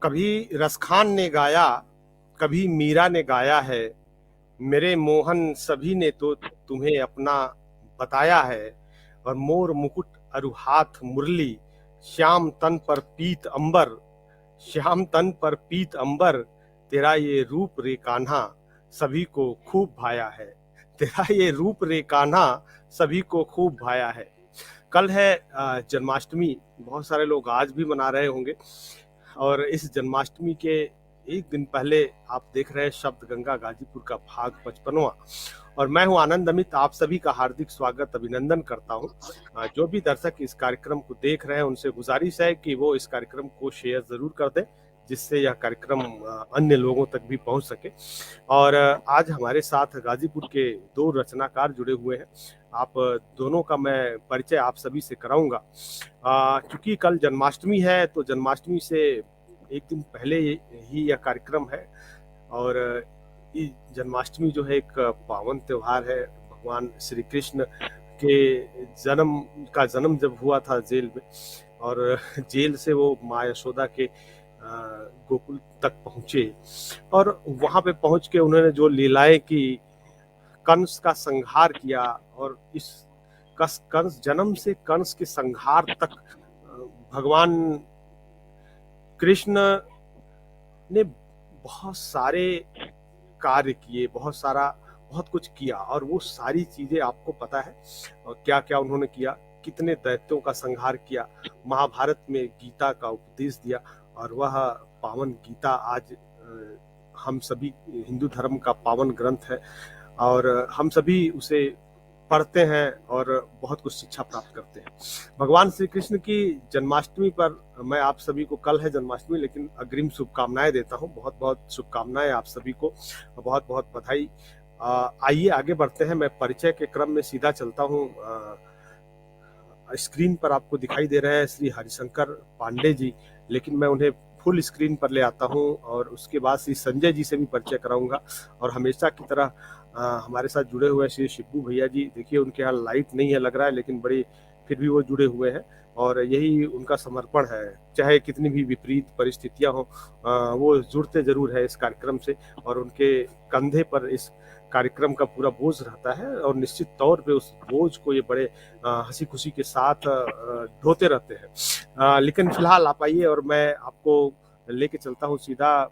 कभी रसखान ने गाया, कभी मीरा ने गाया है, मेरे मोहन सभी ने तो तुम्हें अपना बताया है। और मोर मुकुट अरु हाथ मुरली, श्याम तन पर पीत अंबर, श्याम तन पर पीत अंबर, तेरा ये रूप रे कान्हा सभी को खूब भाया है। तेरा ये रूप रे कान्हा सभी को खूब भाया है। कल है जन्माष्टमी। बहुत सारे लोग आज भी मना रहे होंगे। और इस जन्माष्टमी के एक दिन पहले आप देख रहे हैं शब्द गंगा गाजीपुर का भाग 55वां। और मैं हूं आनंद अमित, आप सभी का हार्दिक स्वागत अभिनंदन करता हूं। जो भी दर्शक इस कार्यक्रम को देख रहे हैं उनसे गुजारिश है कि वो इस कार्यक्रम को शेयर जरूर कर दें, जिससे यह कार्यक्रम अन्य लोगों तक भी पहुंच सके। और आज हमारे साथ गाजीपुर के दो रचनाकार जुड़े हुए हैं। आप दोनों का मैं परिचय आप सभी से कराऊंगा। क्योंकि कल जन्माष्टमी है तो जन्माष्टमी से एक दिन पहले ही यह कार्यक्रम है। और ये जन्माष्टमी जो है एक पावन त्योहार है। भगवान श्री कृष्ण के जन्म जब हुआ था जेल में, और जेल से वो माँ यशोदा के गोकुल तक पहुंचे, और वहां पे पहुंच के उन्होंने जो लीलाएं की, कंस का संहार किया, और इस कंस जन्म से कंस के संहार तक भगवान कृष्ण ने बहुत सारे कार्य किए, बहुत कुछ किया। और वो सारी चीजें आपको पता है और क्या क्या उन्होंने किया, कितने दैत्यों का संहार किया, महाभारत में गीता का उपदेश दिया। और वह पावन गीता आज हम सभी हिंदू धर्म का पावन ग्रंथ है, और हम सभी उसे पढ़ते हैं और बहुत कुछ शिक्षा प्राप्त करते हैं। भगवान श्री कृष्ण की जन्माष्टमी पर मैं आप सभी को, कल है जन्माष्टमी, लेकिन अग्रिम शुभकामनाएं देता हूं। बहुत बहुत शुभकामनाएं आप सभी को, बहुत बहुत बधाई। आइए आगे बढ़ते हैं। मैं परिचय के क्रम में सीधा चलता हूं। स्क्रीन पर आपको दिखाई दे रहे हैं श्री हरिशंकर पांडे जी, लेकिन मैं उन्हें फुल स्क्रीन पर ले आता हूं और उसके बाद श्री संजय जी से भी परिचय कराऊंगा। और हमेशा की तरह हमारे साथ जुड़े हुए श्री शिब्बू भैया जी, देखिए उनके यहाँ लाइट नहीं है लग रहा है, लेकिन बड़ी फिर भी वो जुड़े हुए हैं, और यही उनका समर्पण है। चाहे कितनी भी विपरीत परिस्थितियां हो, वो जुड़ते जरूर है इस कार्यक्रम से, और उनके कंधे पर इस कार्यक्रम का पूरा बोझ रहता है, और निश्चित तौर पे उस बोझ को ये बड़े हंसी खुशी के साथ ढोते रहते हैं। लेकिन फिलहाल आप आइए और मैं आपको लेके चलता हूँ सीधा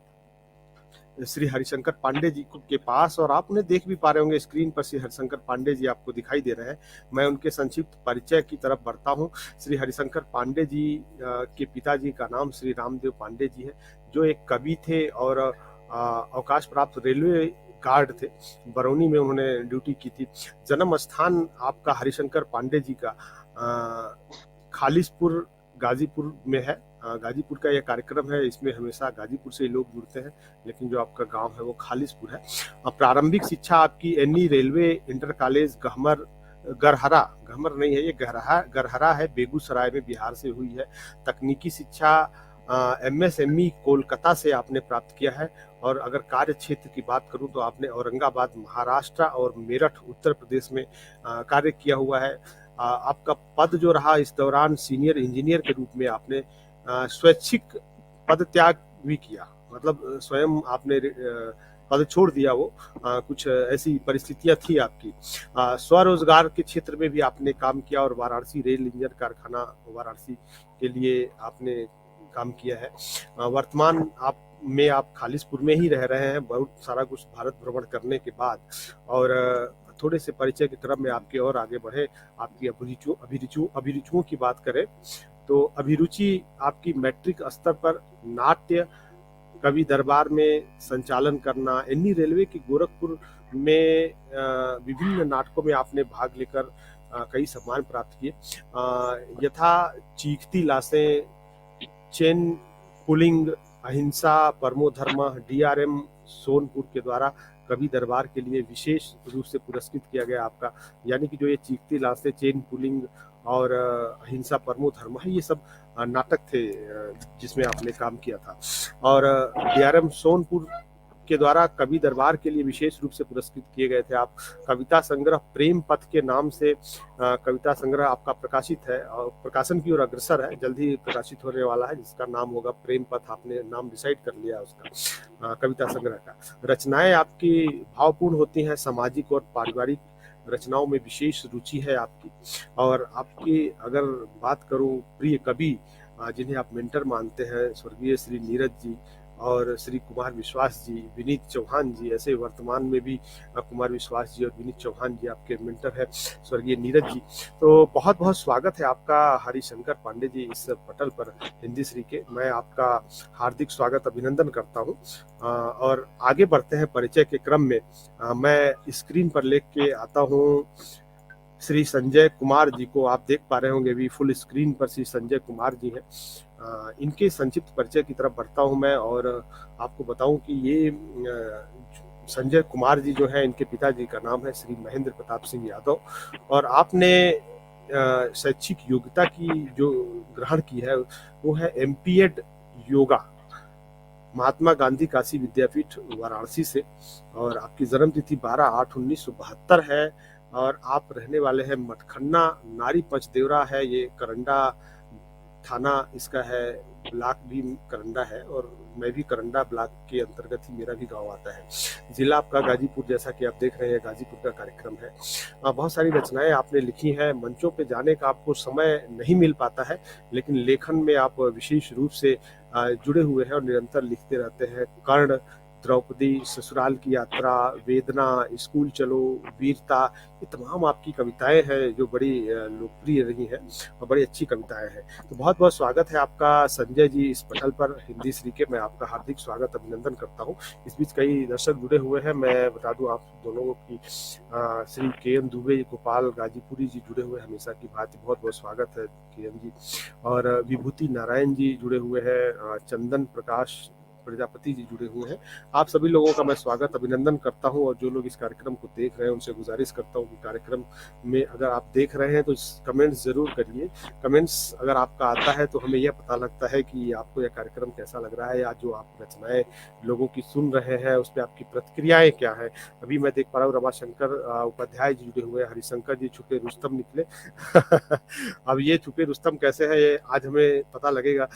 श्री हरिशंकर पांडे जी के पास। और आप उन्हें देख भी पा रहे होंगे स्क्रीन पर, श्री हरिशंकर पांडे जी आपको दिखाई दे रहे हैं। मैं उनके संक्षिप्त परिचय की तरफ बढ़ता हूं। श्री हरिशंकर पांडे जी के पिताजी का नाम श्री रामदेव पांडे जी है, जो एक कवि थे और अवकाश प्राप्त रेलवे गार्ड थे। बरौनी में उन्होंने ड्यूटी की थी। जन्म स्थान आपका हरिशंकर पांडे जी का खालिसपुर गाजीपुर में है। गाजीपुर का यह कार्यक्रम है, इसमें हमेशा गाजीपुर से लोग जुड़ते हैं, लेकिन जो आपका गांव है वो खालिसपुर है। प्रारंभिक शिक्षा आपकी any railway inter college Garhara नहीं है, ये गढ़हरा है, बेगूसराय में, बिहार से हुई है। तकनीकी शिक्षा MSME कोलकाता से आपने प्राप्त किया है। और अगर कार्य क्षेत्र की बात करूं तो आपने औरंगाबाद महाराष्ट्र और मेरठ उत्तर प्रदेश में कार्य किया हुआ है। आपका पद जो रहा इस दौरान सीनियर इंजीनियर के रूप में, आपने स्वैच्छिक पद त्याग भी किया, मतलब स्वयं आपने पद छोड़ दिया। वो कुछ ऐसी परिस्थितियां थी आपकी। स्वरोजगार के क्षेत्र में भी आपने काम किया, और वाराणसी रेल इंजन कारखाना वाराणसी के लिए आपने काम किया है। वर्तमान आप खालिसपुर में ही रह रहे हैं, बहुत सारा कुछ भारत भ्रमण करने के बाद। और थोड़े से परिचय की तरफ में आपके और आगे बढ़े। आपकी अभिरुचियों की बात करें तो अभिरुचि आपकी मैट्रिक स्तर पर नाट्य, कवि दरबार में संचालन करना, एनी रेलवे की गोरखपुर में विभिन्न नाटकों में आपने भाग लेकर कई सम्मान प्राप्त किए। यथा चीखती लाशें, चेन पुलिंग, अहिंसा परमो धर्म, DRM सोनपुर के द्वारा कवि दरबार के लिए विशेष रूप से पुरस्कृत किया गया आपका। यानी कि जो ये चीखती लाशें, चेन पुलिंग और अहिंसा परमो धर्म है, ये सब नाटक थे जिसमें आपने काम किया था। और DRM सोनपुर के द्वारा कवि दरबार के लिए विशेष रूप से पुरस्कृत किए गए थे आप। कविता संग्रह प्रेम पथ के नाम से कविता संग्रह आपका प्रकाशित है और प्रकाशन की ओर अग्रसर है, जल्द ही प्रकाशित होने वाला है, जिसका नाम होगा प्रेम पथ। आपने नाम डिसाइड कर लिया उसका, कविता संग्रह का। रचनाएं आपकी भावपूर्ण होती हैं, सामाजिक और पारिवारिक रचनाओं में विशेष रुचि है आपकी। और आपकी अगर बात करूं प्रिय कवि जिन्हें आप मेंटर मानते हैं, स्वर्गीय श्री नीरज जी और श्री कुमार विश्वास जी, विनीत चौहान जी, ऐसे वर्तमान में भी कुमार विश्वास जी और विनीत चौहान जी आपके मेंटर है, स्वर्गीय नीरज जी। तो बहुत बहुत स्वागत है आपका हरिशंकर पांडे जी इस पटल पर हिंदी श्री के। मैं आपका हार्दिक स्वागत अभिनंदन करता हूं। और आगे बढ़ते हैं परिचय के क्रम में। मैं स्क्रीन पर लेख के आता हूं श्री संजय कुमार जी को। आप देख पा रहे होंगे भी फुल स्क्रीन पर श्री संजय कुमार जी हैं। इनके संक्षिप्त परिचय की तरफ बढ़ता हूं मैं और आपको बताऊं कि ये संजय कुमार जी जो है, इनके पिताजी का नाम है श्री महेंद्र प्रताप सिंह यादव। और आपने शैक्षिक योग्यता की जो ग्रहण की है वो है एमपीएड योगा, महात्मा गांधी काशी विद्यापीठ वाराणसी से। और आपकी जन्म तिथि 12/8/1972 है और आप रहने वाले हैं मटखन्ना, नारी पंचदेवरा है ये, करंडा थाना इसका है, ब्लॉक भी करंडा है और मैं भी करंडा ब्लॉक के अंतर्गत ही मेरा भी गांव आता है। जिला आपका गाजीपुर, जैसा कि आप देख रहे हैं गाजीपुर का कार्यक्रम है। बहुत सारी रचनाएं आपने लिखी हैं। मंचों पे जाने का आपको समय नहीं मिल पाता है, लेकिन लेखन में आप विशेष रूप से जुड़े हुए हैं और निरंतर लिखते रहते हैं। कर्ण, द्रौपदी, ससुराल की यात्रा, वेदना, स्कूल चलो, वीरता, ये तमाम आपकी कविताएं हैं जो बड़ी लोकप्रिय रही हैं और बड़ी अच्छी कविताएं हैं। तो बहुत बहुत स्वागत है आपका संजय जी इस पटल पर हिंदी श्री के। मैं आपका हार्दिक स्वागत अभिनंदन करता हूं। इस बीच कई दर्शक जुड़े हुए हैं। मैं बता दूं आप दोनों की, श्री KM दुबे, गोपाल गाजीपुरी जी जुड़े हुए हमेशा की भांति। बहुत बहुत स्वागत है KM जी। और विभूति नारायण जी जुड़े हुए हैं, चंदन प्रकाश प्रजापति जी जुड़े हुए हैं। आप सभी लोगों का मैं स्वागत अभिनंदन करता हूं। और जो लोग इस कार्यक्रम को देख रहे हैं उनसे गुजारिश करता हूं कि कार्यक्रम में अगर आप देख रहे हैं तो कमेंट्स जरूर करिए। कमेंट्स अगर आपका आता है तो हमें यह पता लगता है कि आपको यह कार्यक्रम कैसा लग रहा है, या जो आप रचनाएं लोगों की सुन रहे हैं उस पर आपकी प्रतिक्रियाएं क्या है। अभी मैं देख पा रहा हूँ रमाशंकर उपाध्याय जी जुड़े हुए हैं, हरिशंकर जी छुपे रुस्तम निकले। अब ये छुपे रुस्तम कैसे है ये आज हमें पता लगेगा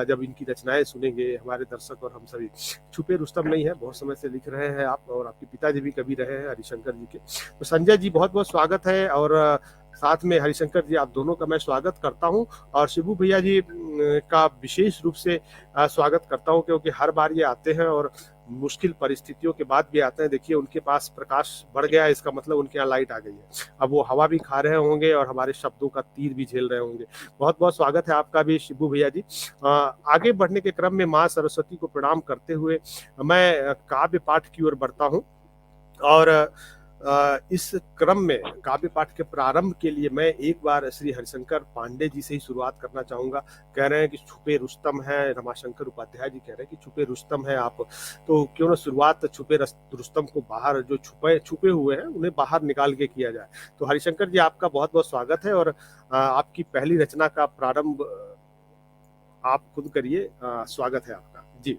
जब इनकी रचनाएं सुनेंगे हमारे दर्शक और हम सभी। छुपे रुस्तम नहीं है, बहुत समय से लिख रहे हैं आप, और आपके पिताजी भी कवि रहे हैं हरिशंकर जी के। तो संजय जी बहुत बहुत स्वागत है, और साथ में हरिशंकर जी आप दोनों का मैं स्वागत करता हूं। और शिबू भैया जी का विशेष रूप से स्वागत करता हूं, क्योंकि हर बार ये आते हैं और मुश्किल परिस्थितियों के बाद भी आते हैं। देखिए उनके पास प्रकाश बढ़ गया है, इसका मतलब उनके यहाँ लाइट आ गई है। अब वो हवा भी खा रहे होंगे और हमारे शब्दों का तीर भी झेल रहे होंगे। बहुत बहुत स्वागत है आपका भी शिबू भैया जी। आगे बढ़ने के क्रम में माँ सरस्वती को प्रणाम करते हुए मैं काव्य पाठ की ओर बढ़ता हूँ। और इस क्रम में काव्य पाठ के प्रारंभ के लिए मैं एक बार श्री हरिशंकर पांडे जी से ही शुरुआत करना चाहूंगा। कह रहे हैं कि छुपे रुस्तम है, रमाशंकर उपाध्याय जी कह रहे हैं कि छुपे रुस्तम है आप, तो क्यों ना शुरुआत छुपे रुस्तम को बाहर, जो छुपे हुए हैं उन्हें बाहर निकाल के किया जाए। तो हरिशंकर जी आपका बहुत बहुत स्वागत है, और आपकी पहली रचना का प्रारंभ आप खुद करिए। स्वागत है आपका जी।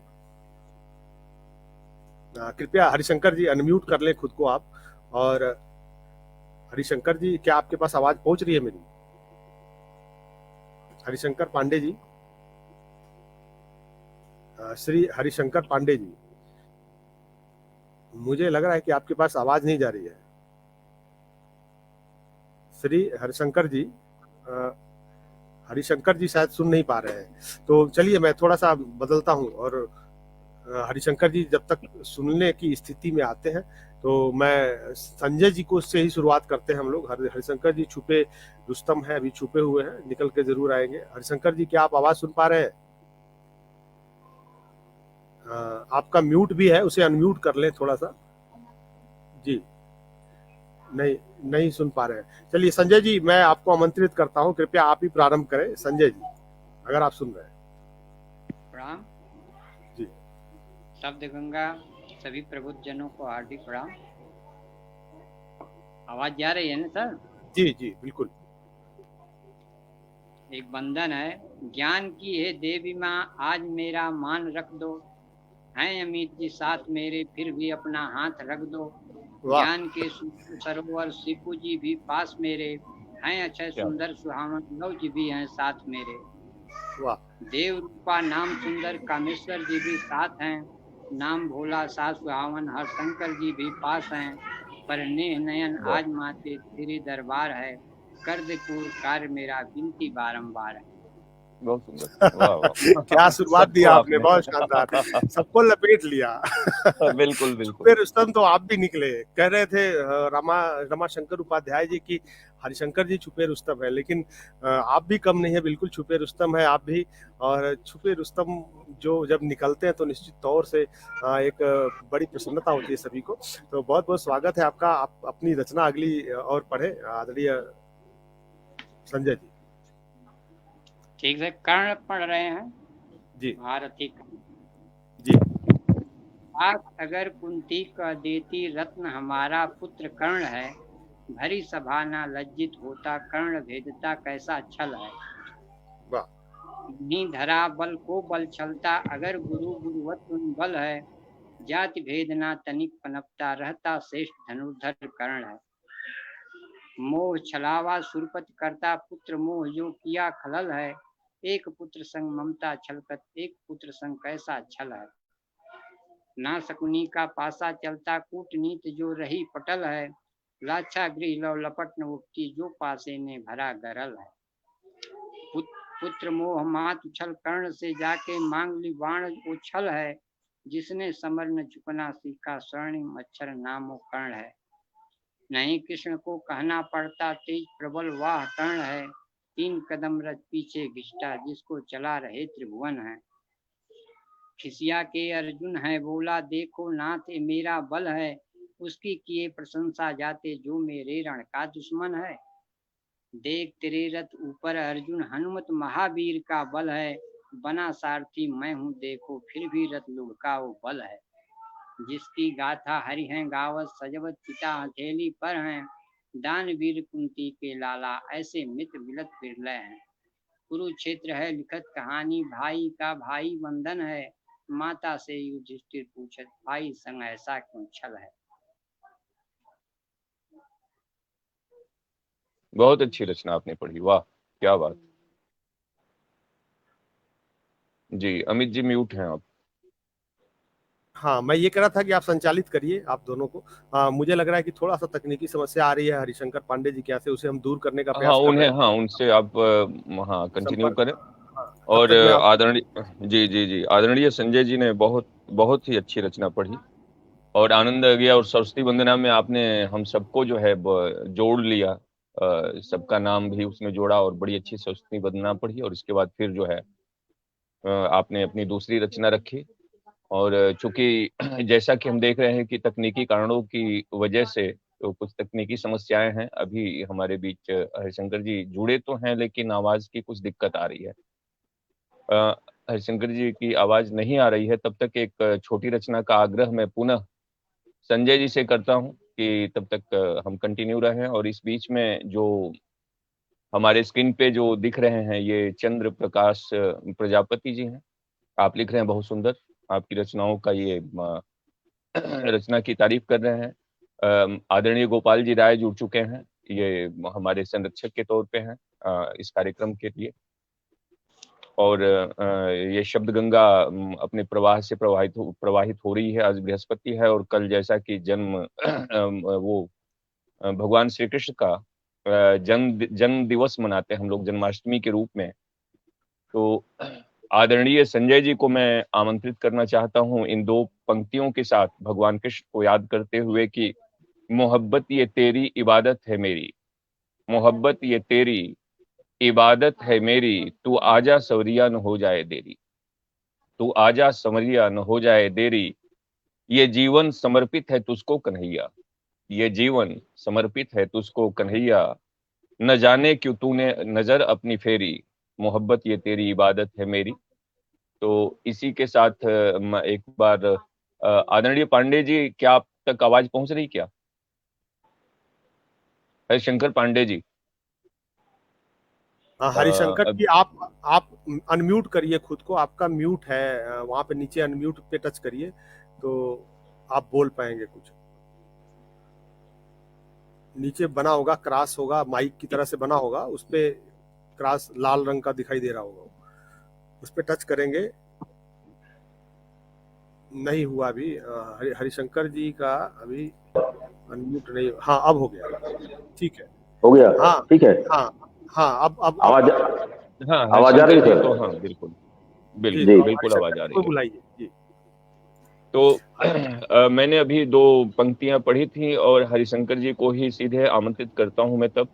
कृपया हरिशंकर जी अनम्यूट कर लें खुद को आप। और हरिशंकर जी क्या आपके पास आवाज पहुंच रही है मेरी? हरिशंकर पांडे जी, श्री हरिशंकर पांडे जी, मुझे लग रहा है कि आपके पास आवाज नहीं जा रही है। श्री हरिशंकर जी, हरिशंकर जी शायद सुन नहीं पा रहे हैं। तो चलिए मैं थोड़ा सा बदलता हूं, और हरिशंकर जी जब तक सुनने की स्थिति में आते हैं तो मैं संजय जी को से ही शुरुआत करते हैं हम लोग। हरिशंकर जी छुपे रुस्तम है, अभी छुपे हुए हैं, निकल के जरूर आएंगे। हरिशंकर जी क्या आप आवाज सुन पा रहे हैं? आपका म्यूट भी है, उसे अनम्यूट कर लें थोड़ा सा जी। नहीं सुन पा रहे हैं। चलिए संजय जी मैं आपको आमंत्रित करता हूं, कृपया आप ही प्रारंभ करें संजय जी, अगर आप सुन रहे हैं। प्रणाम जी। शब्द गंगा सभी प्रबुद्ध जनों को हार्दिक प्रणाम। आवाज जा रही है ना सर? जी जी बिल्कुल। एक बंधन है। ज्ञान की है देवी माँ, आज मेरा मान रख दो। हैं अमित जी साथ मेरे, फिर भी अपना हाथ रख दो। वाह ज्ञान के सरोवर शिपू जी भी पास मेरे, हैं अक्षय क्या सुंदर सुहावन लव जी भी हैं साथ मेरे। वाह। देव रूपा नाम सुंदर कामेश्वर जी भी साथ हैं, नाम भोला सा सुहावन हरशंकर जी भी पास हैं। पर नेह नयन वाह आज माते तेरे दरबार है, कर दे पूर्ण कार्य मेरा विनती बारंबार है। बहुत सुंदर, वाह क्या वाह। शुरुआत सबको दिया आपने, आपने बहुत शानदार। सबको लपेट लिया। बिल्कुल छुपे बिल्कुल। रुस्तम तो आप भी निकले। कह रहे थे रमाशंकर उपाध्याय जी की हरिशंकर जी छुपे रुस्तम है, लेकिन आप भी कम नहीं है, बिल्कुल छुपे रुस्तम है आप भी। और छुपे रुस्तम जो जब निकलते हैं तो निश्चित तौर से एक बड़ी प्रसन्नता होती है सभी को। तो बहुत बहुत स्वागत है आपका। आप अपनी रचना अगली और पढ़े आदरणीय संजय जी। ठीक है, कर्ण पढ़ रहे हैं। जी भारती कर्ण। जी। बात अगर कुंती कह देती रत्न हमारा पुत्र कर्ण है, भरी सभा ना लज्जित होता कर्ण भेदता कैसा छल है। वाह इन्हीं धरा बल को बल छलता, अगर गुरु गुरुवत तुम बल है। जाति भेद ना तनिक पनपता, रहता श्रेष्ठ धनुर्धर कर्ण है। मोह छलावा सुरपति करता, पुत्र मोह जो किया खलल है। एक पुत्र संग ममता छलकत, एक पुत्र संग कैसा छल है। ना शकुनी का पासा चलता, कूटनीति जो रही पटल है। लाछा गृह लव लपट न उठती, जो पासे ने भरा गरल है। पुत्र मोह मात उछल कर्ण से जाके, मांग ली बाण उछल है। जिसने समर न झुकना सीखा, स्वर्णिम मच्छर नामो कर्ण है। नहीं कृष्ण को कहना पड़ता, तेज प्रबल वाह कर्ण है। 3 कदम रथ पीछे घिसटा, जिसको चला रहे त्रिभुवन है। खिसिया के अर्जुन है बोला, देखो नाथ ये मेरा बल है। उसकी किए प्रशंसा जाते, जो मेरे रण का दुश्मन है। देख तेरे रथ ऊपर अर्जुन, हनुमत महावीर का बल है। बना सारथी मैं हूँ देखो, फिर भी रथ लुढ़का वो बल है। जिसकी गाथा हरि हैं गावत, सजवत पिता हथेली पर हैं। दानवीर कुंती के लाला, ऐसे मित्र मिलत बिरले हैं। कुरुक्षेत्र है लिखत कहानी, भाई का भाई बंधन है। माता से युधिष्ठिर पूछत, भाई संग ऐसा क्यों छल है। बहुत अच्छी रचना आपने पढ़ी, वाह क्या बात। जी अमित जी म्यूट हैं आप। हाँ, मैं ये कह रहा था कि आप संचालित करिए आप दोनों को। मुझे लग रहा है कि थोड़ा सा तकनीकी समस्या आ रही है हरिशंकर पांडे जी के यहाँ से, उसे हम दूर करने का हाँ प्रयास कर रहे उन्हें, हैं। हाँ उनसे आप हाँ कंटिन्यू संपर्क। करें। हाँ, तब और तक मैं आप। आदरणीय, जी जी जी, आदरणीय संजय जी ने बहुत बहुत ही अच्छी रचना पढ़ी और आनंद आ गया। और सरस्वती वंदना में आपने हम सबको जो है जोड़ लिया, सबका नाम भी उसमें जोड़ा और बड़ी अच्छी सरस्वती वंदना पढ़ी। और इसके बाद फिर जो है आपने अपनी दूसरी रचना रखी। और चूंकि जैसा कि हम देख रहे हैं कि तकनीकी कारणों की वजह से तो कुछ तकनीकी समस्याएं हैं अभी हमारे बीच। हरिशंकर जी जुड़े तो हैं लेकिन आवाज की कुछ दिक्कत आ रही है। हरिशंकर जी की आवाज नहीं आ रही है तब तक एक छोटी रचना का आग्रह मैं पुनः संजय जी से करता हूं कि तब तक हम कंटिन्यू रहें। और इस बीच में जो हमारे स्क्रीन पे जो दिख रहे हैं ये चंद्र प्रकाश प्रजापति जी हैं। आप लिख रहे हैं बहुत सुंदर, आपकी रचनाओं का ये रचना की तारीफ कर रहे हैं। आदरणीय गोपाल जी राय जुड़ चुके हैं, ये हमारे संरक्षक के तौर पे हैं इस कार्यक्रम के लिए। और ये शब्द गंगा अपने प्रवाह से प्रवाहित हो रही है। आज बृहस्पति है और कल जैसा कि जन्म वो भगवान श्री कृष्ण का जन्म दिवस मनाते हैं हम लोग जन्माष्टमी के रूप में। तो आदरणीय संजय जी को मैं आमंत्रित करना चाहता हूं इन दो पंक्तियों के साथ भगवान कृष्ण को याद करते हुए कि मोहब्बत ये तेरी इबादत है मेरी, मोहब्बत ये तेरी इबादत है मेरी, तू आजा सवरिया न हो जाए देरी, तू आजा सवरिया न हो जाए देरी, ये जीवन समर्पित है तुझको कन्हैया, ये जीवन समर्पित है तुझको कन्हैया, न जाने क्यों तूने नजर अपनी फेरी, मोहब्बत ये तेरी इबादत है मेरी। तो इसी के साथ एक बार आदरणीय पांडे जी, क्या आप तक आवाज पहुंच रही क्या? हरिशंकर पांडे जी। हाँ हरिशंकर अब जी, आप अनम्यूट करिए खुद को, आपका म्यूट है, वहां पे नीचे अनम्यूट पे टच करिए तो आप बोल पाएंगे कुछ। नीचे बना होगा, क्रॉस होगा, माइक की तरह से बना होगा, उस पे क्रॉस लाल रंग का दिखाई दे रहा होगा, उस पे टच करेंगे। नहीं हुआ अभी, हरिशंकर जी का अभी अनम्यूट नहीं। हाँ अब हो गया, ठीक है। हो गया, हाँ ठीक है। हाँ हाँ, अब आवाज हाँ आवाज आ रही हरिशंकर है जी सर? तो हाँ बिल्कुल जी, जी। बिल्कुल अब बिल्कुल आवाज हरिशंकर आ जी रही को है। बुलाइए जी। तो मैंने अभी 2 पंक्तियां पढ़ी थी और हरिशंकर जी को ही सीधे आमंत्रित करता हूं मैं तब।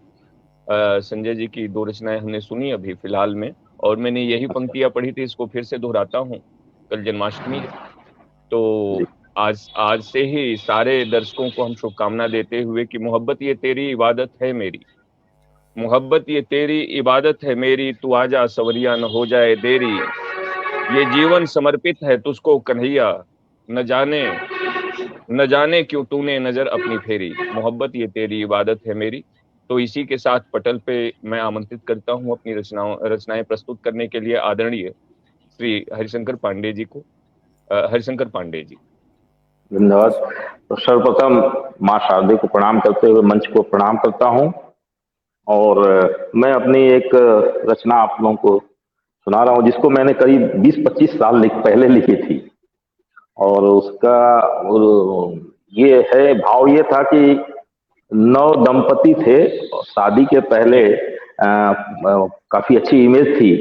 संजय जी की 2 रचनाएं हमने सुनी अभी फिलहाल में, और मैंने यही अच्छा पंक्तियां पढ़ी थी, इसको फिर से दोहराता हूं। कल जन्माष्टमी है, तो जी। आज आज से ही सारे दर्शकों को हम शुभकामना देते हुए कि मोहब्बत ये तेरी इबादत है मेरी, मोहब्बत ये तेरी इबादत है मेरी, तू आजा सवरिया न हो जाए देरी, ये जीवन समर्पित है तुझको कन्हैया, न जाने क्यों तूने नजर अपनी फेरी, मोहब्बत ये तेरी इबादत है मेरी। तो इसी के साथ पटल पे मैं आमंत्रित करता हूं अपनी रचनाएं प्रस्तुत करने के लिए आदरणीय श्री हरिशंकर पांडे जी को। हरिशंकर पांडे जी। धन्यवाद। तो सर्वप्रथम माँ शारदे को प्रणाम करते हुए मंच को प्रणाम करता हूँ, और मैं अपनी एक रचना आप लोगों को सुना रहा हूँ, जिसको मैंने करीब 20-25 साल पहले लिखी थी। और उसका ये है, भाव ये था कि 9 दंपति थे और शादी के पहले जी काफी अच्छी इमेज थी,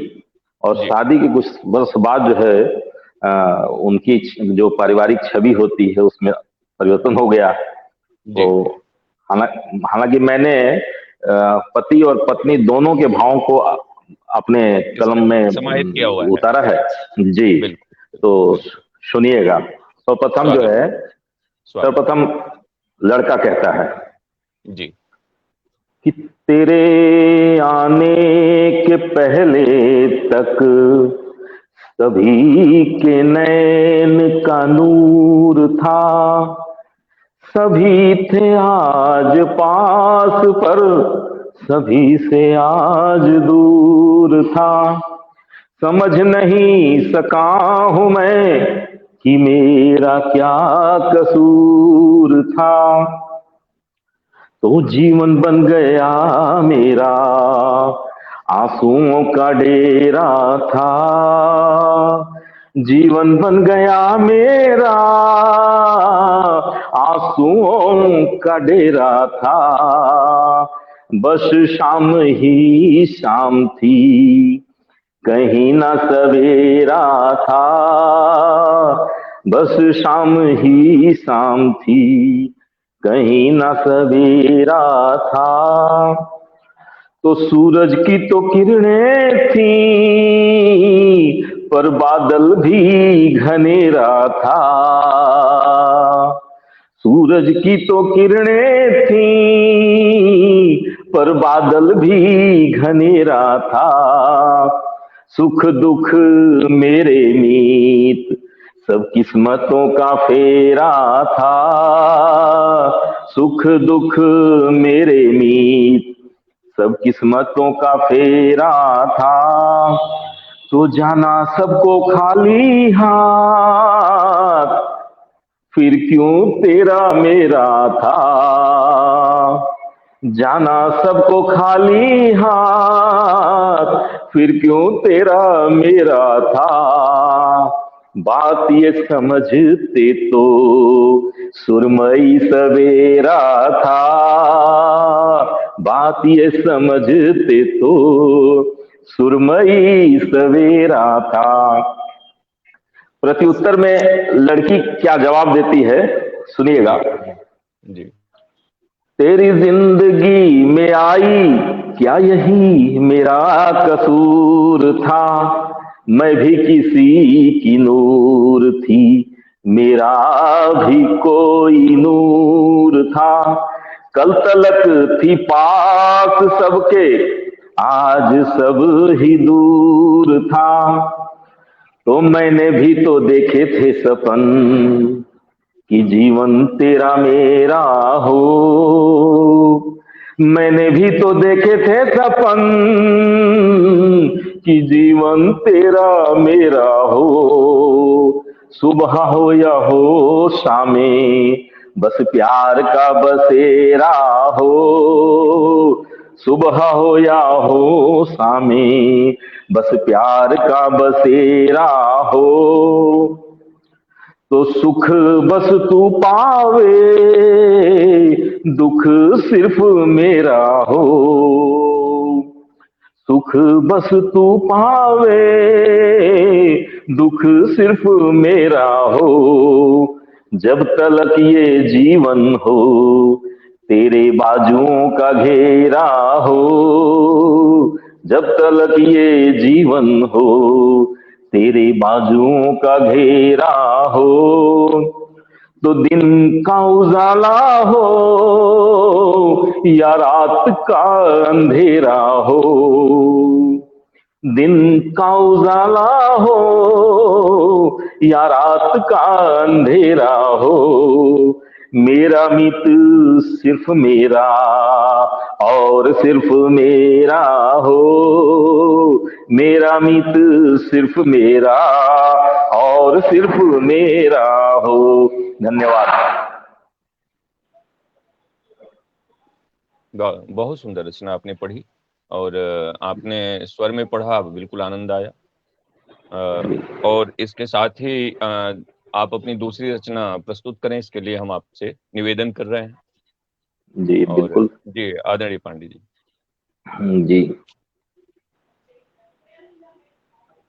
और जी शादी के कुछ वर्ष बाद जो है उनकी जो पारिवारिक छवि होती है उसमें परिवर्तन हो गया। तो जी हालांकि मैंने पति और पत्नी दोनों के भावों को अपने कलम में समाहित किया हुआ है। उतारा है जी। बिल्कुल, तो सुनिएगा। सर्वप्रथम जो स्वागत है, स्वागत। सर्वप्रथम लड़का कहता है जी कि तेरे आने के पहले तक सभी के नैन का नूर था, सभी थे आज पास पर सभी से आज दूर था। समझ नहीं सका हूं मैं कि मेरा क्या कसूर था, तो जीवन बन गया मेरा आंसुओं का डेरा था। जीवन बन गया मेरा आंसुओं का डेरा था। बस शाम ही शाम थी, कहीं ना सवेरा था। बस शाम ही शाम थी, कहीं ना सवेरा था। तो सूरज की तो किरणें थी, पर बादल भी घनेरा था। सूरज की तो किरणें थी, पर बादल भी घनेरा था। सुख दुख मेरे मीत सब किस्मतों का फेरा था। सुख दुख मेरे मीत सब किस्मतों का फेरा था। तो जाना सबको खाली हाथ, फिर क्यों तेरा मेरा था। जाना सबको खाली हाथ, फिर क्यों तेरा मेरा था। बात ये समझते तो सुरमई सवेरा था। बात ये समझते तो सुरमई सवेरा था। प्रत्युत्तर में लड़की क्या जवाब देती है, सुनिएगा। जी जी तेरी जिंदगी में आई क्या यही मेरा कसूर था। मैं भी किसी की नूर थी, मेरा भी कोई नूर था। कल तलक थी पास सबके, आज सब ही दूर था। तो मैंने भी तो देखे थे सपन कि जीवन तेरा मेरा हो। मैंने भी तो देखे थे सपन कि जीवन तेरा मेरा हो, सुबह हो या हो शामे, बस प्यार का बसेरा हो, सुबह हो या हो शामे, बस प्यार का बसेरा हो। तो सुख बस तू पावे, दुख सिर्फ मेरा हो, सुख बस तू पावे, दुख सिर्फ मेरा हो। जब तलक ये जीवन हो, तेरे बाजुओं का घेरा हो, जब तलक ये जीवन हो, तेरे बाजुओं का घेरा हो। तो दिन का उजाला हो या रात का अंधेरा हो, दिन का उजाला हो या रात का अंधेरा हो, मेरा मित सिर्फ मेरा और सिर्फ मेरा हो, मेरा मित सिर्फ मेरा और सिर्फ मेरा हो। धन्यवाद। बहुत सुंदर रचना आपने पढ़ी और आपने स्वर में पढ़ा, बिल्कुल आनंद आया। और इसके साथ ही आप अपनी दूसरी रचना प्रस्तुत करें, इसके लिए हम आपसे निवेदन कर रहे हैं। जी बिल्कुल। जी आदरणीय पांडे जी। जी,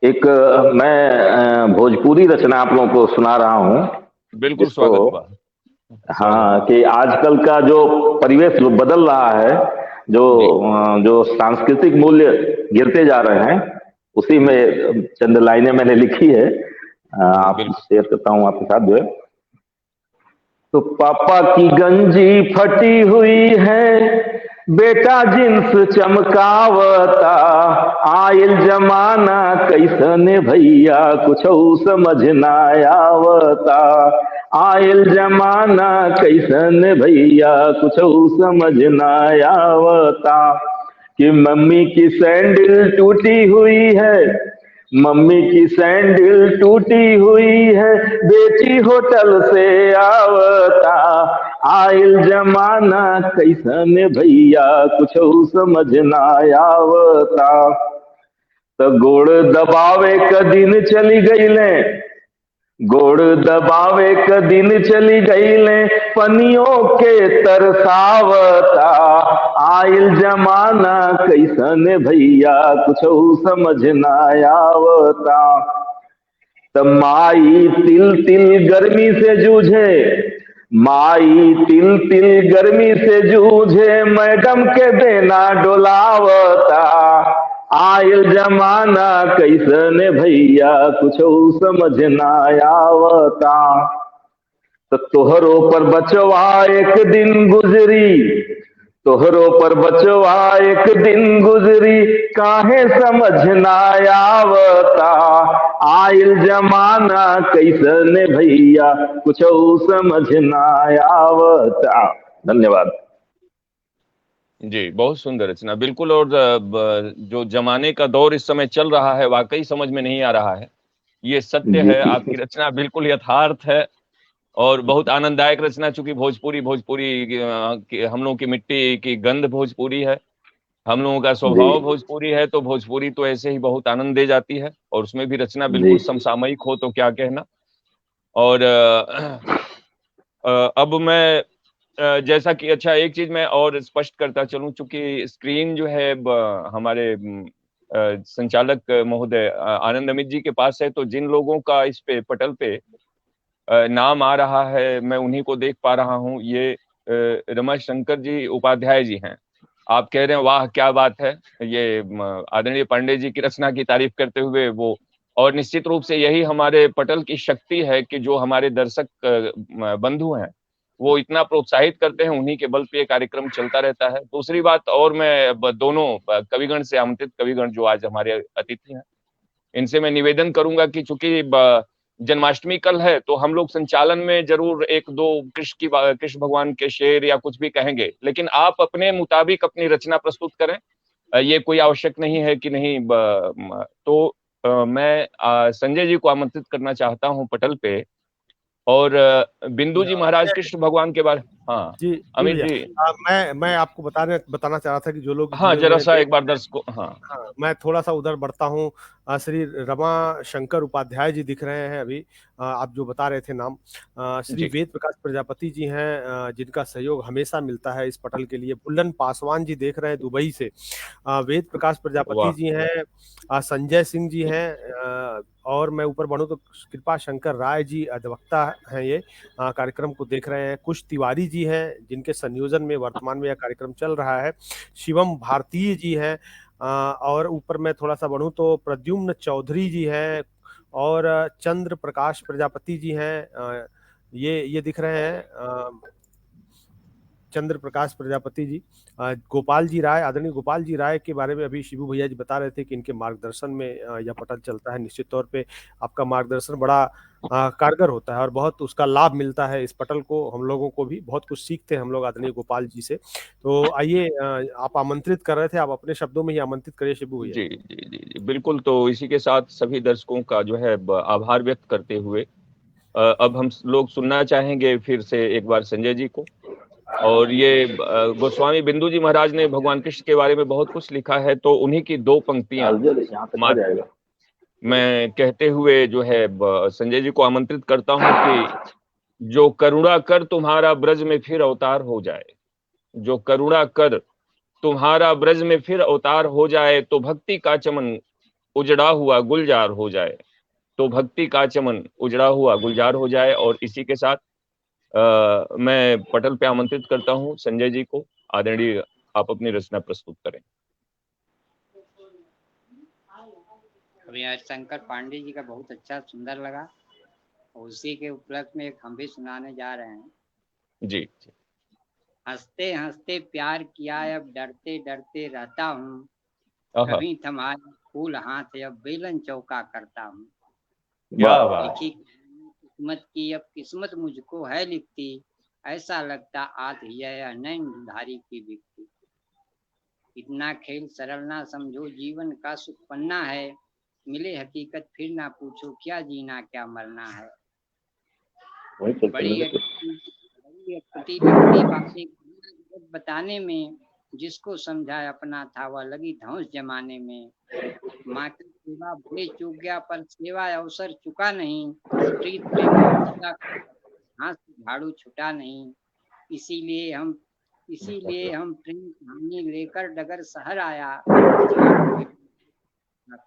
एक मैं भोजपुरी रचना आप लोगों को सुना रहा हूँ। बिल्कुल स्वागत बा। हाँ, कि आजकल का जो परिवेश बदल रहा है, जो सांस्कृतिक मूल्य गिरते जा रहे हैं, उसी में चंद लाइनें मैंने लिखी है, आप शेयर करता हूँ आपके साथ जो है। तो पापा की गंजी फटी हुई है, बेटा जींस चमकावता, आयल जमाना कैसने भैया कुछ समझ ना आवता, आयल जमाना कैसने भैया कुछ समझ ना आवता। कि मम्मी की सैंडल टूटी हुई है, मम्मी की सैंडल टूटी हुई है, बेटी होटल से आवता, आयल जमाना कैसन भैया कुछ समझ ना आवता। तो गोड़ दबावे क दिन चली गईले, गोड़ दबावे क दिन चली गईले, पनियों के तरसावता, आयल जमाना कैसन भैया कुछ समझ ना आवता। तब माई तिल तिल गर्मी से जूझे, माई तिल तिल गर्मी से जूझे, मैडम के देना डोलावता, आयल जमाना कैसने भैया कुछ समझ ना आवता। तो तोहरों पर बचवा एक दिन गुजरी, तोहरों पर बचवा एक दिन गुजरी, काहे समझ ना आवता, आयल जमाना कैसने भैया कुछ समझ ना आवता। धन्यवाद जी, बहुत सुंदर रचना, बिल्कुल। और जो जमाने का दौर इस समय चल रहा है, वाकई समझ में नहीं आ रहा है, ये सत्य है। आपकी रचना बिल्कुल यथार्थ है और बहुत आनंददायक रचना। चूंकि भोजपुरी हम लोगों की मिट्टी की गंध भोजपुरी है, हम लोगों का स्वभाव भोजपुरी है, तो भोजपुरी तो ऐसे ही बहुत आनंद दे जाती है, और उसमें भी रचना बिल्कुल समसामयिक हो तो क्या कहना। और अब मैं जैसा कि अच्छा एक चीज मैं और स्पष्ट करता चलूं, चूंकि स्क्रीन जो है हमारे संचालक महोदय आनंद अमित जी के पास है, तो जिन लोगों का इस पे पटल पे नाम आ रहा है, मैं उन्हीं को देख पा रहा हूँ। ये रमेश शंकर जी उपाध्याय जी हैं। आप कह रहे हैं वाह क्या बात है, ये आदरणीय पांडे जी की रचना की तारीफ करते हुए वो। और निश्चित रूप से यही हमारे पटल की शक्ति है कि जो हमारे दर्शक बंधु हैं वो इतना प्रोत्साहित करते हैं, उन्हीं के बल पे ये कार्यक्रम चलता रहता है। दूसरी बात, और मैं दोनों कविगण से आमंत्रित कविगण जो आज हमारे अतिथि हैं, इनसे मैं निवेदन करूंगा कि चूंकि जन्माष्टमी कल है तो हम लोग संचालन में जरूर एक दो कृष्ण भगवान के शेर या कुछ भी कहेंगे, लेकिन आप अपने मुताबिक अपनी रचना प्रस्तुत करें। ये कोई आवश्यक नहीं है कि नहीं तो मैं संजय जी को आमंत्रित करना चाहता हूँ पटल पे, और बिंदु जी महाराज कृष्ण भगवान के बारे। हाँ जी अमित भैया, जी। मैं आपको बताना चाह रहा था कि जो लोग हाँ जुड़े जरा हुए सा थे। एक बार दर्शकों। हाँ हाँ, मैं थोड़ा सा उधर बढ़ता हूँ। श्री रमा शंकर उपाध्याय जी दिख रहे हैं अभी। आप जो बता रहे थे नाम, श्री जी। वेद प्रकाश प्रजापति जी हैं, जिनका सहयोग हमेशा मिलता है इस पटल के लिए। बुल्लन पासवान जी देख रहे हैं दुबई से। वेद प्रकाश प्रजापति वाह। जी हैं, संजय सिंह जी हैं, और मैं ऊपर बढ़ूं तो कृपा शंकर राय जी अधिवक्ता हैं, ये कार्यक्रम को देख रहे हैं। कुश तिवारी जी हैं, जिनके संयोजन में वर्तमान में यह कार्यक्रम चल रहा है। शिवम भारतीय जी हैं, और ऊपर मैं थोड़ा सा बढ़ूं तो प्रद्युम्न चौधरी जी हैं, और चंद्र प्रकाश प्रजापति जी हैं। ये दिख रहे हैं, चंद्र प्रकाश प्रजापति जी। गोपाल जी राय, आदरणीय गोपाल जी राय के बारे में अभी शिबू भैया जी बता रहे थे कि इनके मार्गदर्शन में यह पटल चलता है। निश्चित तौर पे आपका मार्गदर्शन बड़ा कारगर होता है और बहुत उसका लाभ मिलता है इस पटल को। हम लोगों को भी बहुत कुछ सीखते हैं हम लोग आदरणीय गोपाल जी से। तो आइए, आप आमंत्रित कर रहे थे, आप अपने शब्दों में ही आमंत्रित करिए शिबू भैया। जी जी जी जी बिल्कुल। तो इसी के साथ सभी दर्शकों का जो है आभार व्यक्त करते हुए अब हम लोग सुनना चाहेंगे फिर से एक बार संजय जी को। और ये गोस्वामी बिंदु जी महाराज ने भगवान कृष्ण के बारे में बहुत कुछ लिखा है, तो उन्हीं की दो पंक्तियां यहाँ तक आ जाएगा। मैं कहते हुए जो है संजय जी को आमंत्रित करता हूं कि जो करुणा कर तुम्हारा ब्रज में फिर अवतार हो जाए, जो करुणा कर तुम्हारा ब्रज में फिर अवतार हो जाए, तो भक्ति का चमन उजड़ा हुआ गुलजार हो जाए, तो भक्ति का चमन उजड़ा हुआ गुलजार हो जाए। और इसी के साथ मैं पटल पे आमंत्रित करता हूं संजय जी को। आदरणीय, आप अपनी रचना प्रस्तुत करें। अभी हरिशंकर पांडे जी का बहुत अच्छा सुंदर लगा, उसी के उपलक्ष्य में एक हम भी सुनाने जा रहे हैं। जी। हंसते हंसते प्यार किया, अब डरते डरते रहता हूँ। आहा, कभी तुम्हारे फूल हाथ, अब बेलन चौका करता हूँ। क्या बात। लिखी किस्मत की अब किस्मत मुझको है लिखती, ऐसा लगता आज यह नैन धारी की बिकती। इतना खेल सरल ना समझो, जीवन का सुख पन्ना है। मिले हकीकत फिर ना पूछो, क्या जीना क्या मरना है। बड़ी अटपटी लगती बातें बताने में, जिसको समझा अपना था वह लगी धौंस जमाने में। माँ की सेवा भले चूक गया, पर सेवा अवसर चुका नहीं। प्रीत प्रेम हाथ से झाड़ू छुटा नहीं। इसीलिए हम प्रेम कहानी लेकर डगर शहर आया,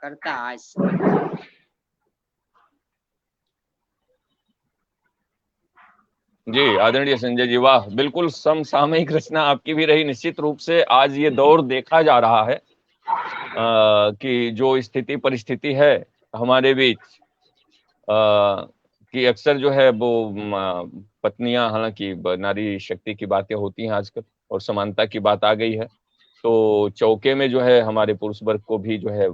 करता आज समझ। जी आदरणीय संजय जी, वाह, बिल्कुल समसामयिक रचना आपकी भी रही। निश्चित रूप से आज ये दौर देखा जा रहा है कि जो स्थिति परिस्थिति है हमारे बीच, कि अक्सर जो है वो पत्नियां, हालांकि नारी शक्ति की बातें होती हैं आजकल और समानता की बात आ गई है, तो चौके में जो है हमारे पुरुष वर्ग को भी जो है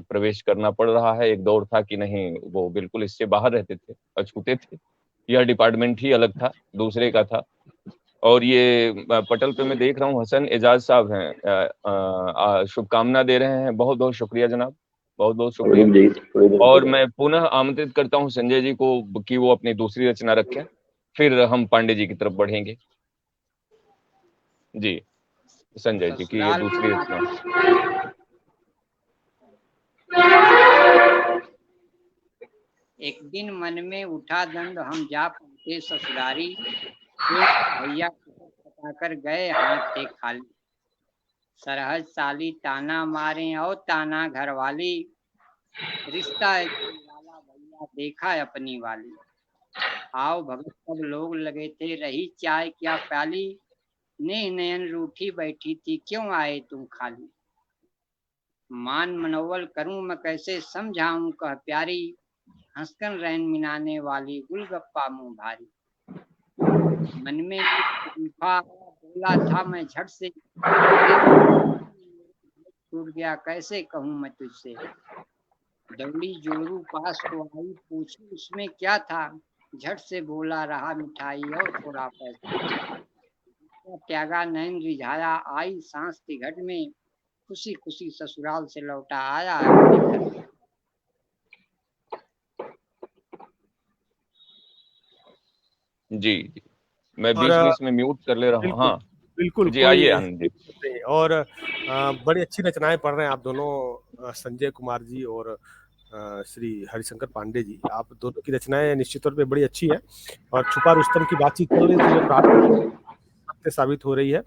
प्रवेश करना पड़ रहा है। एक दौर था कि नहीं, वो बिल्कुल इससे बाहर रहते थे, अछूते थे, यह डिपार्टमेंट ही अलग था, दूसरे का था। और ये पटल पे मैं देख रहा हूँ हसन एजाज साहब हैं, शुभकामना दे रहे हैं। बहुत बहुत शुक्रिया जनाब, बहुत बहुत शुक्रिया। और मैं पुनः आमंत्रित करता हूँ संजय जी को कि वो अपनी दूसरी रचना रखें, फिर हम पांडे जी की तरफ बढ़ेंगे। जी संजय जी की ये दूसरी रचना। एक दिन मन में उठा दंड, हम जा पहुंचे ससुरारी। भैया कर गए, हाथ थे खाली। सरहद साली ताना मारे और ताना घर वाली। रिश्ता वाला भैया देखा अपनी वाली। आओ भगत सब लोग लगे थे, रही चाय क्या प्याली। नेह नयन रूठी बैठी थी, क्यों आए तुम खाली। मान मनोवल करूं मैं कैसे समझाऊं, कह प्यारी। हंसकर रैन मिनाने वाली, गुलगप्पा मुंह भारी। मन में बोला था मैं झट से, टूट गया कैसे कहूं मैं तुझसे। दौड़ी जोरू पास तो आई, पूछी उसमें क्या था, झट से बोला रहा मिठाई और थोड़ा पैसा। त्यागा नैन रिझाया, आई सांस की घट में, खुशी खुशी ससुराल से लौटा आया है अपने घर। जी जी, मैं और बीच बीच में म्यूट कर ले रहा हूँ। बिल्कुल हाँ बिल्कुल जी, कोई आइए आनंद जी। नहीं। और बड़ी अच्छी रचनाएं पढ़ रहे हैं आप दोनों, संजय कुमार जी और श्री हरिशंकर पांडे जी। आप दोनों की रचनाएं निश्चित तौर पे बड़ी अच्छी है। और छुपा रुस्तम की बातचीत चल रही थी जो प्रारंभ सत्य साबित हो रही है।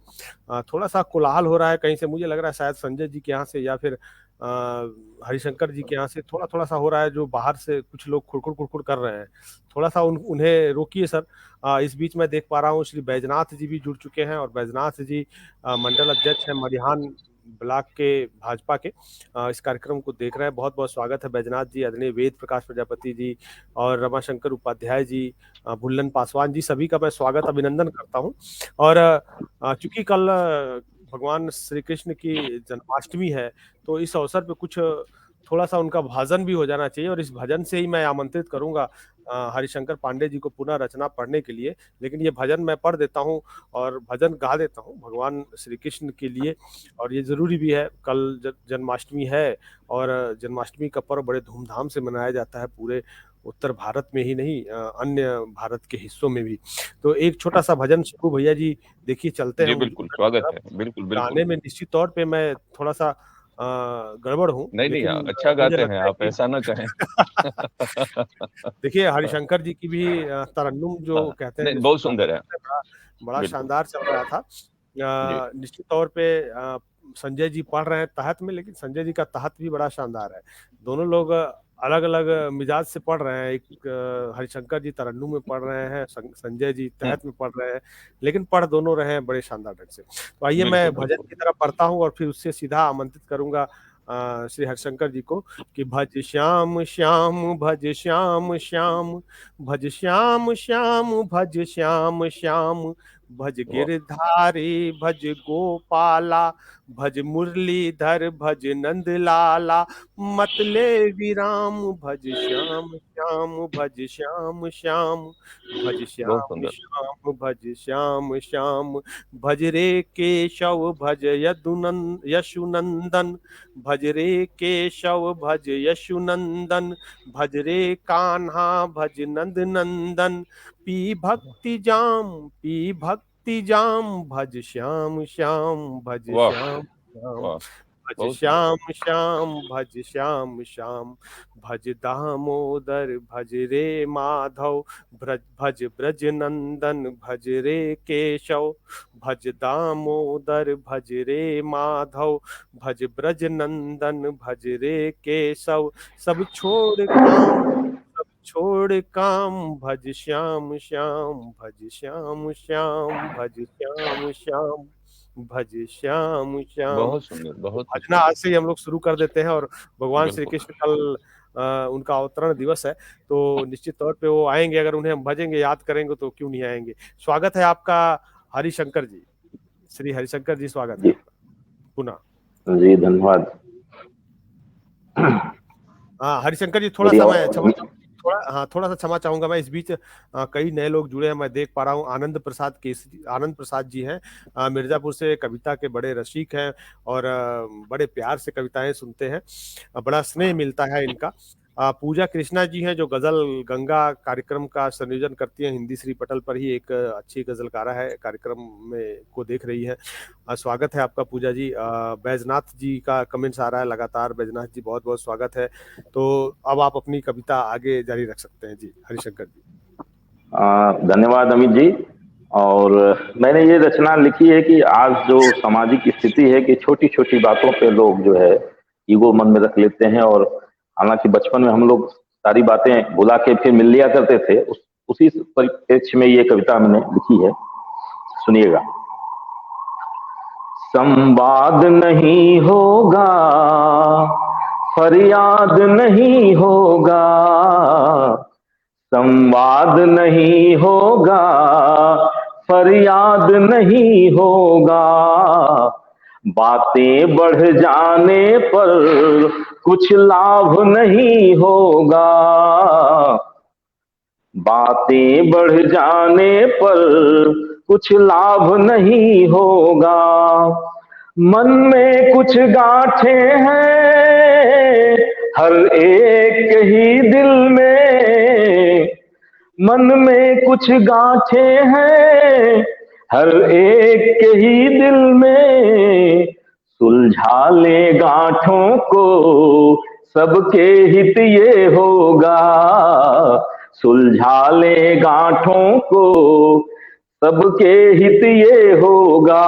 थोड़ा सा कोलाहल हो रहा है कहीं से, मुझे लग रहा है शायद संजय जी के यहाँ से या फिर हरिशंकर जी के यहाँ से थोड़ा थोड़ा सा हो रहा है, जो बाहर से कुछ लोग खुड़खुड़ खुड़खुड़ कर रहे हैं। थोड़ा सा उन्हें रोकिए सर। इस बीच में देख पा रहा हूँ श्री बैजनाथ जी भी जुड़ चुके हैं, और बैजनाथ जी मंडल अध्यक्ष हैं मडिहान ब्लॉक के भाजपा के। इस कार्यक्रम को देख रहे हैं। बहुत बहुत स्वागत है बैजनाथ जी, आदरणीय वेद प्रकाश प्रजापति जी और रमाशंकर उपाध्याय जी, भुल्लन पासवान जी, सभी का मैं स्वागत अभिनंदन करता हूँ। और चूंकि कल भगवान श्री कृष्ण की जन्माष्टमी है, तो इस अवसर पे कुछ थोड़ा सा उनका भजन भी हो जाना चाहिए, और इस भजन से ही मैं आमंत्रित करूंगा हरिशंकर पांडे जी को पुनः रचना पढ़ने के लिए। लेकिन ये भजन मैं पढ़ देता हूँ और भजन गा देता हूँ भगवान श्री कृष्ण के लिए, और ये जरूरी भी है। कल जन्माष्टमी है, और जन्माष्टमी का पर्व बड़े धूमधाम से मनाया जाता है पूरे उत्तर भारत में ही नहीं, अन्य भारत के हिस्सों में भी। तो एक छोटा सा भजन शुरू भैया जी, देखिए चलते हैं जी हम बिल्कुल, स्वागत है। बिल्कुल गाने बिल्कुल। में निश्चित तौर पे मैं थोड़ा सा गड़बड़ हूँ, नहीं नहीं, लेकिन अच्छा मुझे गाते हैं लगता है आप, कि ऐसा ना कहें। देखिए हरिशंकर जी की भी तरन्नुम जो हाँ, कहते हैं नहीं जिसको बहुत सुंदर है। बड़ा बड़ा बिल्कुल शानदार चल रहा था। जी निश्चित तौर पे संजय जी पढ़ रहे हैं तहत में, लेकिन संजय जी का तहत भी बड़ा शानदार है। दोनों लोग अलग अलग मिजाज से पढ़ रहे हैं। एक हरिशंकर जी तरन्नुम में पढ़ रहे हैं, संजय जी तहत में पढ़ रहे हैं, लेकिन पढ़ दोनों रहे हैं बड़े शानदार ढंग से। तो आइए मैं बिल्कुल भजन बिल्कुल। की तरफ पढ़ता हूँ और फिर उससे सीधा आमंत्रित करूंगा श्री हरिशंकर जी को कि भज श्याम श्याम भज श्याम श्याम, भज श्याम श्याम भज श्याम श्याम, भज वाह गिरधारी भज गोपाला, भज मुरलीधर भज नंद लाला, मतले विराम भज श्याम श्याम भज श्याम श्याम, भज बहुत श्याम सुंदर। श्याम भज श्याम श्याम, भज रे केशव भज यशुनंदन, भज रे केशव भज यशुनंदन, भज रे कान्हा भज नंद नंदन, पी भक्ति जाम भज श्याम श्याम भज वाह श्याम श्याम, वाह, भज बहुत सुंदर। श्याम श्याम भज श्याम श्याम, भज दामोदर भज रे माधव, भज ब्रज नंदन भज रे केशव, भज दामोदर भज रे माधव, भज ब्रज नंदन भज रे केशव, सब छोड़ काम भज श्याम श्याम भज श्याम श्याम भज श्याम श्याम, भज श्याम श्याम। बहुत सुंदर, तो बहुत ही भजना आज सुंदर। से ही हम लोग शुरू कर देते हैं, और भगवान श्री बिल्कुल कृष्ण कल उनका अवतरण दिवस है, तो निश्चित तौर पे वो आएंगे। अगर उन्हें हम भजेंगे याद करेंगे तो क्यों नहीं आएंगे। स्वागत है आपका हरिशंकर जी, श्री हरिशंकर जी, स्वागत है जी आपका पुनः। जी, धन्यवाद। हाँ हरिशंकर जी, मेरी थोड़ा सा क्षमा चाहूंगा मैं। इस बीच कई नए लोग जुड़े हैं, मैं देख पा रहा हूँ। आनंद प्रसाद जी हैं, मिर्जापुर से, कविता के बड़े रसिक हैं, और बड़े प्यार से कविताएं सुनते हैं, बड़ा स्नेह मिलता है इनका। पूजा कृष्णा जी हैं, जो गजल गंगा कार्यक्रम का संयोजन करती हैं, हिंदी श्री पटल पर ही एक अच्छी गजलकारा है, कार्यक्रम में को देख रही है। स्वागत है आपका पूजा जी। बैजनाथ जी का कमेंट्स आ रहा है लगातार। बैजनाथ जी बहुत बहुत स्वागत है। तो अब आप अपनी कविता आगे जारी रख सकते हैं जी हरिशंकर जी। धन्यवाद अमित जी। और मैंने ये रचना लिखी है कि आज जो सामाजिक स्थिति है कि छोटी छोटी बातों पे लोग जो है ईगो मन में रख लेते हैं, और हालांकि बचपन में हम लोग सारी बातें भुला के फिर मिल लिया करते थे। उसी परिप्रेक्ष्य में ये कविता मैंने लिखी है, सुनिएगा। संवाद नहीं होगा, फरियाद नहीं होगा, संवाद नहीं होगा, फरियाद नहीं होगा, बातें बढ़ जाने पर कुछ लाभ नहीं होगा। बातें बढ़ जाने पर कुछ लाभ नहीं होगा। मन में कुछ गांठें हैं हर एक ही दिल में, मन में कुछ गांठें हैं हर एक के ही दिल में। सुलझा ले गांठों को सबके हित ये होगा। सुलझा ले गांठों को सबके हित ये होगा।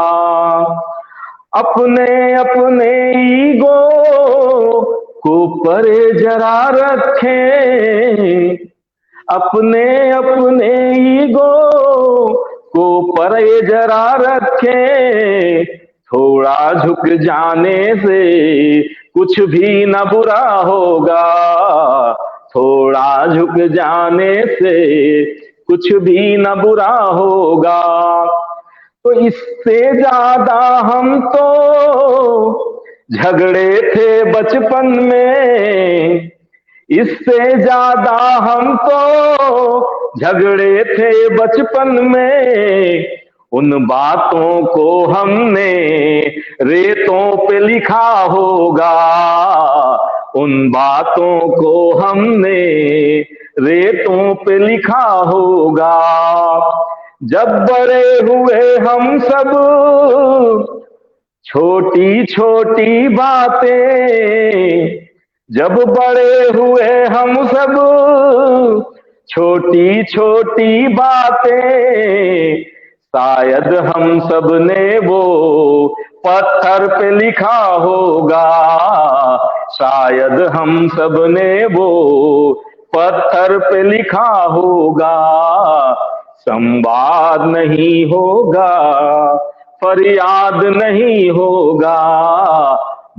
अपने अपने ईगो को परे जरा रखें, अपने अपने ईगो को परे जरा रखें। थोड़ा झुक जाने से कुछ भी न बुरा होगा। थोड़ा झुक जाने से कुछ भी न बुरा होगा। तो इससे ज्यादा हम तो झगड़े थे बचपन में, इससे ज्यादा हम तो झगड़े थे बचपन में। उन बातों को हमने रेतों पे लिखा होगा। उन बातों को हमने रेतों पे लिखा होगा। जब बड़े हुए हम सब छोटी छोटी बातें, जब बड़े हुए हम सब छोटी छोटी बातें, शायद हम सब ने वो पत्थर पे लिखा होगा। शायद हम सब ने वो पत्थर पे लिखा होगा। संवाद नहीं होगा, फरियाद नहीं होगा।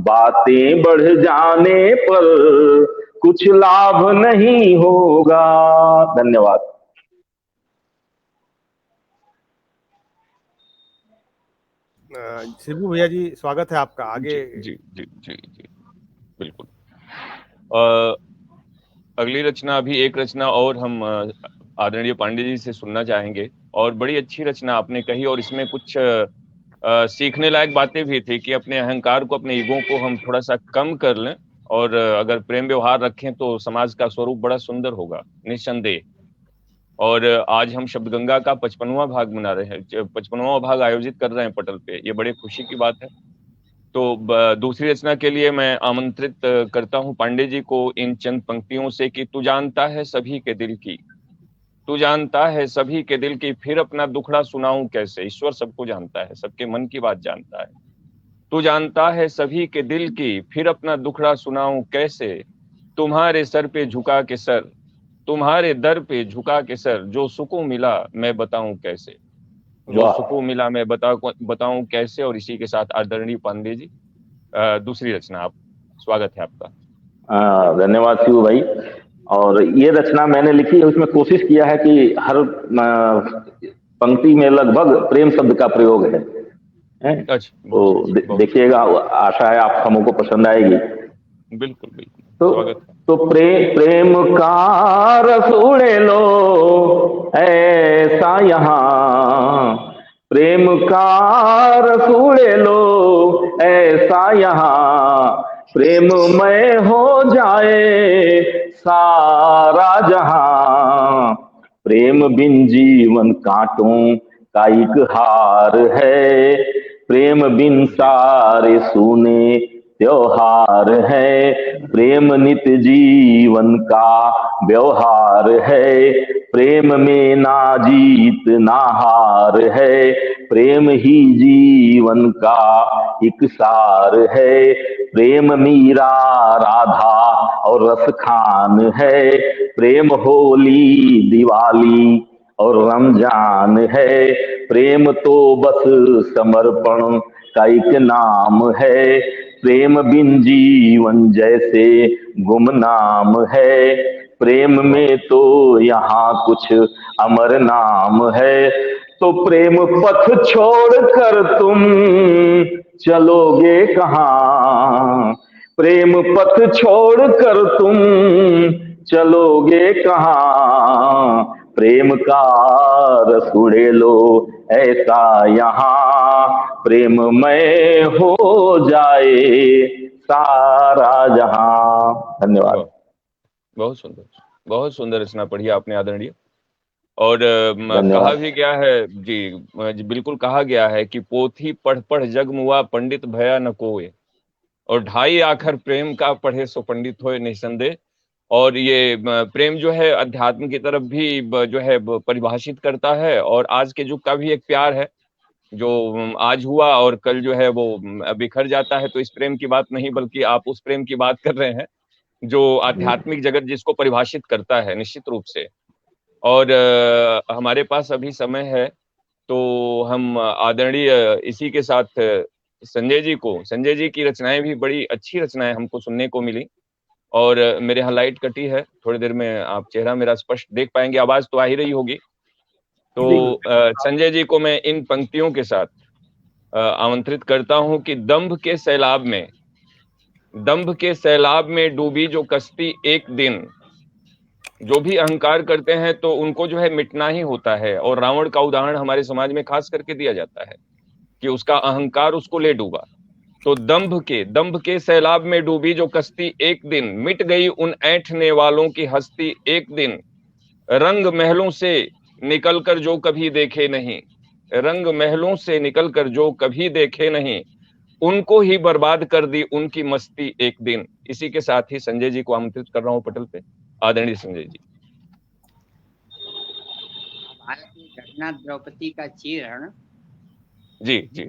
बातें बढ़ जाने पर कुछ लाभ नहीं होगा। धन्यवाद। शिबू भैया जी, स्वागत है आपका। आगे जी जी जी जी बिल्कुल। अगली रचना, अभी एक रचना और हम आदरणीय पांडे जी से सुनना चाहेंगे। और बड़ी अच्छी रचना आपने कही, और इसमें कुछ सीखने लायक बातें भी थी कि अपने अहंकार को, अपने ईगो को हम थोड़ा सा कम कर लें, और अगर प्रेम व्यवहार रखें तो समाज का स्वरूप बड़ा सुंदर होगा, निस्संदेह। और आज हम शब्द गंगा का 55वां भाग मना रहे हैं, 55वां भाग आयोजित कर रहे हैं पटल पे। ये बड़े खुशी की बात है। तो दूसरी रचना के लिए मैं आमंत्रित करता हूं पांडे जी को इन चंद पंक्तियों से कि तू जानता है सभी के दिल की, तू जानता है सभी के दिल की, फिर अपना दुखड़ा सुनाऊं कैसे। ईश्वर सबको जानता है, सबके मन की बात जानता है। तू जानता है सभी के दिल की, फिर अपना दुखड़ा सुनाऊं कैसे। तुम्हारे सर पे झुका के सर, तुम्हारे दर पे झुका के सर, जो सुकून मिला मैं बताऊं कैसे। जो सुकून मिला मैं बताऊं कैसे। और इसी के साथ आदरणीय पांडे जी, दूसरी रचना आप, स्वागत है आपका। धन्यवाद शिव भाई। और ये रचना मैंने लिखी है, उसमें कोशिश किया है कि हर पंक्ति में लगभग प्रेम शब्द का प्रयोग है। तो देखिएगा, आशा है आप हमको पसंद आएगी। बिल्कुल बिल्कुल। तो प्रेम का रस उड़े लो ऐसा यहाँ, प्रेम का रस उड़े लो ऐसा यहाँ। प्रेममय हो जाए सारा जहां। प्रेम बिन जीवन कांटों का एक हार है। प्रेम बिन सारे सूने त्योहार है। प्रेम नित्य जीवन का व्यवहार है। प्रेम में ना जीत ना हार है। प्रेम ही जीवन का एक सार है। प्रेम मीरा राधा और रस खान है। प्रेम होली दिवाली और रमजान है। प्रेम तो बस समर्पण का एक नाम है। प्रेम बिन जीवन जैसे गुमनाम है। प्रेम में तो यहाँ कुछ अमर नाम है। तो प्रेम पथ छोड़ कर तुम चलोगे कहाँ। प्रेम पथ छोड़कर तुम चलोगे कहाँ, प्रेम का रस उड़ेलो ऐसा यहाँ, प्रेममय हो जाए सारा जहां। धन्यवाद। वाह, बहुत सुंदर रचना पढ़ी आपने आदरणीय। और कहा धन्यवाद। भी गया है जी, जी बिल्कुल कहा गया है कि पोथी पढ़ पढ़ जग मुआ, पंडित भया न कोय, और ढाई आखर प्रेम का पढ़े सो पंडित होए निसंदेह। और ये प्रेम जो है अध्यात्म की तरफ भी जो है परिभाषित करता है, और आज के युग का भी एक प्यार है जो आज हुआ और कल जो है वो बिखर जाता है। तो इस प्रेम की बात नहीं, बल्कि आप उस प्रेम की बात कर रहे हैं जो आध्यात्मिक जगत जिसको परिभाषित करता है निश्चित रूप से। और हमारे पास अभी समय है, तो हम आदरणीय इसी के साथ संजय जी की रचनाएं भी बड़ी अच्छी रचनाएं हमको सुनने को मिली। और मेरे यहाँ लाइट कटी है, थोड़ी देर में आप चेहरा मेरा स्पष्ट देख पाएंगे, आवाज तो आ ही रही होगी। तो संजय जी को मैं इन पंक्तियों के साथ आमंत्रित करता हूं कि दंभ के सैलाब में डूबी जो कश्ती एक दिन, जो भी अहंकार करते हैं तो उनको जो है मिटना ही होता है। और रावण का उदाहरण हमारे समाज में खास करके दिया जाता है कि उसका अहंकार उसको ले डूबा। तो दंभ के सैलाब में डूबी जो कश्ती एक दिन, मिट गई उन ऐंठने वालों की हस्ती एक दिन, रंग महलों से निकलकर जो कभी देखे नहीं, रंग महलों से निकलकर जो कभी देखे नहीं, उनको ही बर्बाद कर दी उनकी मस्ती एक दिन। इसी के साथ ही संजय जी को आमंत्रित कर रहा हूं पटल पे। आदरणीय संजय जी। भारत की घटना द्रौपदी का चीरहरण। जी जी।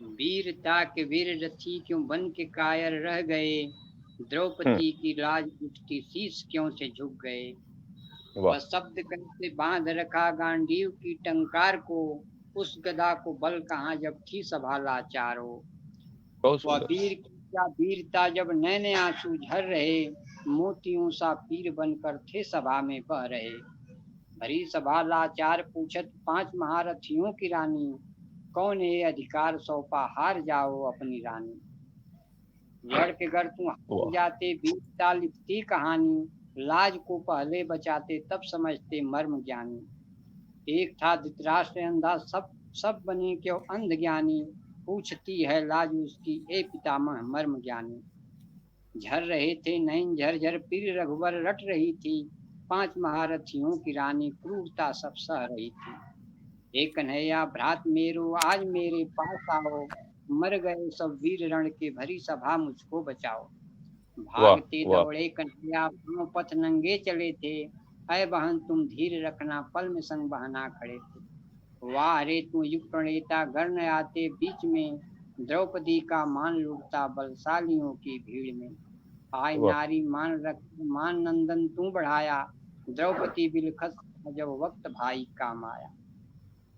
वीरता के वीर रथी क्यों बन के कायर रह गए, द्रौपदी की लाज उठती शीश क्यों से झुक गए। वह शब्द कैसे बांध रखा गांडीव की टंकार को, उस गदा को बल कहाँ जब थी सभा लाचार हो। वह वीर की क्या वीरता जब नैने आंसू झर रहे, मोतियों सा पीर बनकर थे सभा में बह रहे। भरी सभा लाचार पूछत पांच महारथियों की रानी, कौन है अधिकार सौंपा हार जाओ अपनी रानी। लड़ के गर तुम हार जाते वीरता लिखती कहानी, लाज को पहले बचाते तब समझते मर्म ज्ञानी। एक था धृतराष्ट्र अंधा सब बने क्यों अंध ज्ञानी, पूछती है लाज उसकी ए पितामह मर्म ज्ञानी। झर रहे थे नैन झरझर पीर रघुवर रट रही थी, पांच महारथियों की रानी क्रूरता सब सह रही थी। एक कन्हैया भ्रात मेरो आज मेरे पास आओ, मर गए सब वीर रण के भरी सभा मुझको बचाओ। भागते दौड़े कन्हैया पथ नंगे चले थे, ऐ बहन तुम धीर रखना पल में संग बहना खड़े थे। वाह रे तू युग प्रणेता गण आते बीच में, द्रौपदी का मान लूटता बलशालियों की भीड़ में। आय नारी मान नंदन तू बढ़ाया, द्रौपदी बिलखत जब वक्त भाई काम आया।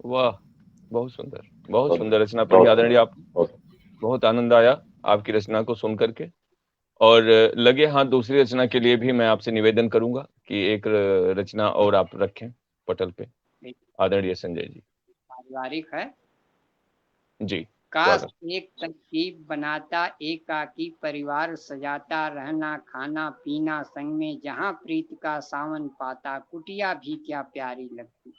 वाह, बहुत सुंदर रचना पढ़ी आदरणीय आप। बहुत आनंद आया आपकी रचना को सुन करके। और लगे हाथ दूसरी रचना के लिए भी मैं आपसे निवेदन करूंगा कि एक रचना और आप रखें पटल पे। आदरणीय संजय जी। पारिवारिक है जी। काश एक तरकीब बनाता एकाकी परिवार सजाता, रहना खाना पीना संग में जहाँ प्रीत का सावन पाता, कुटिया भी क्या प्यारी लगती।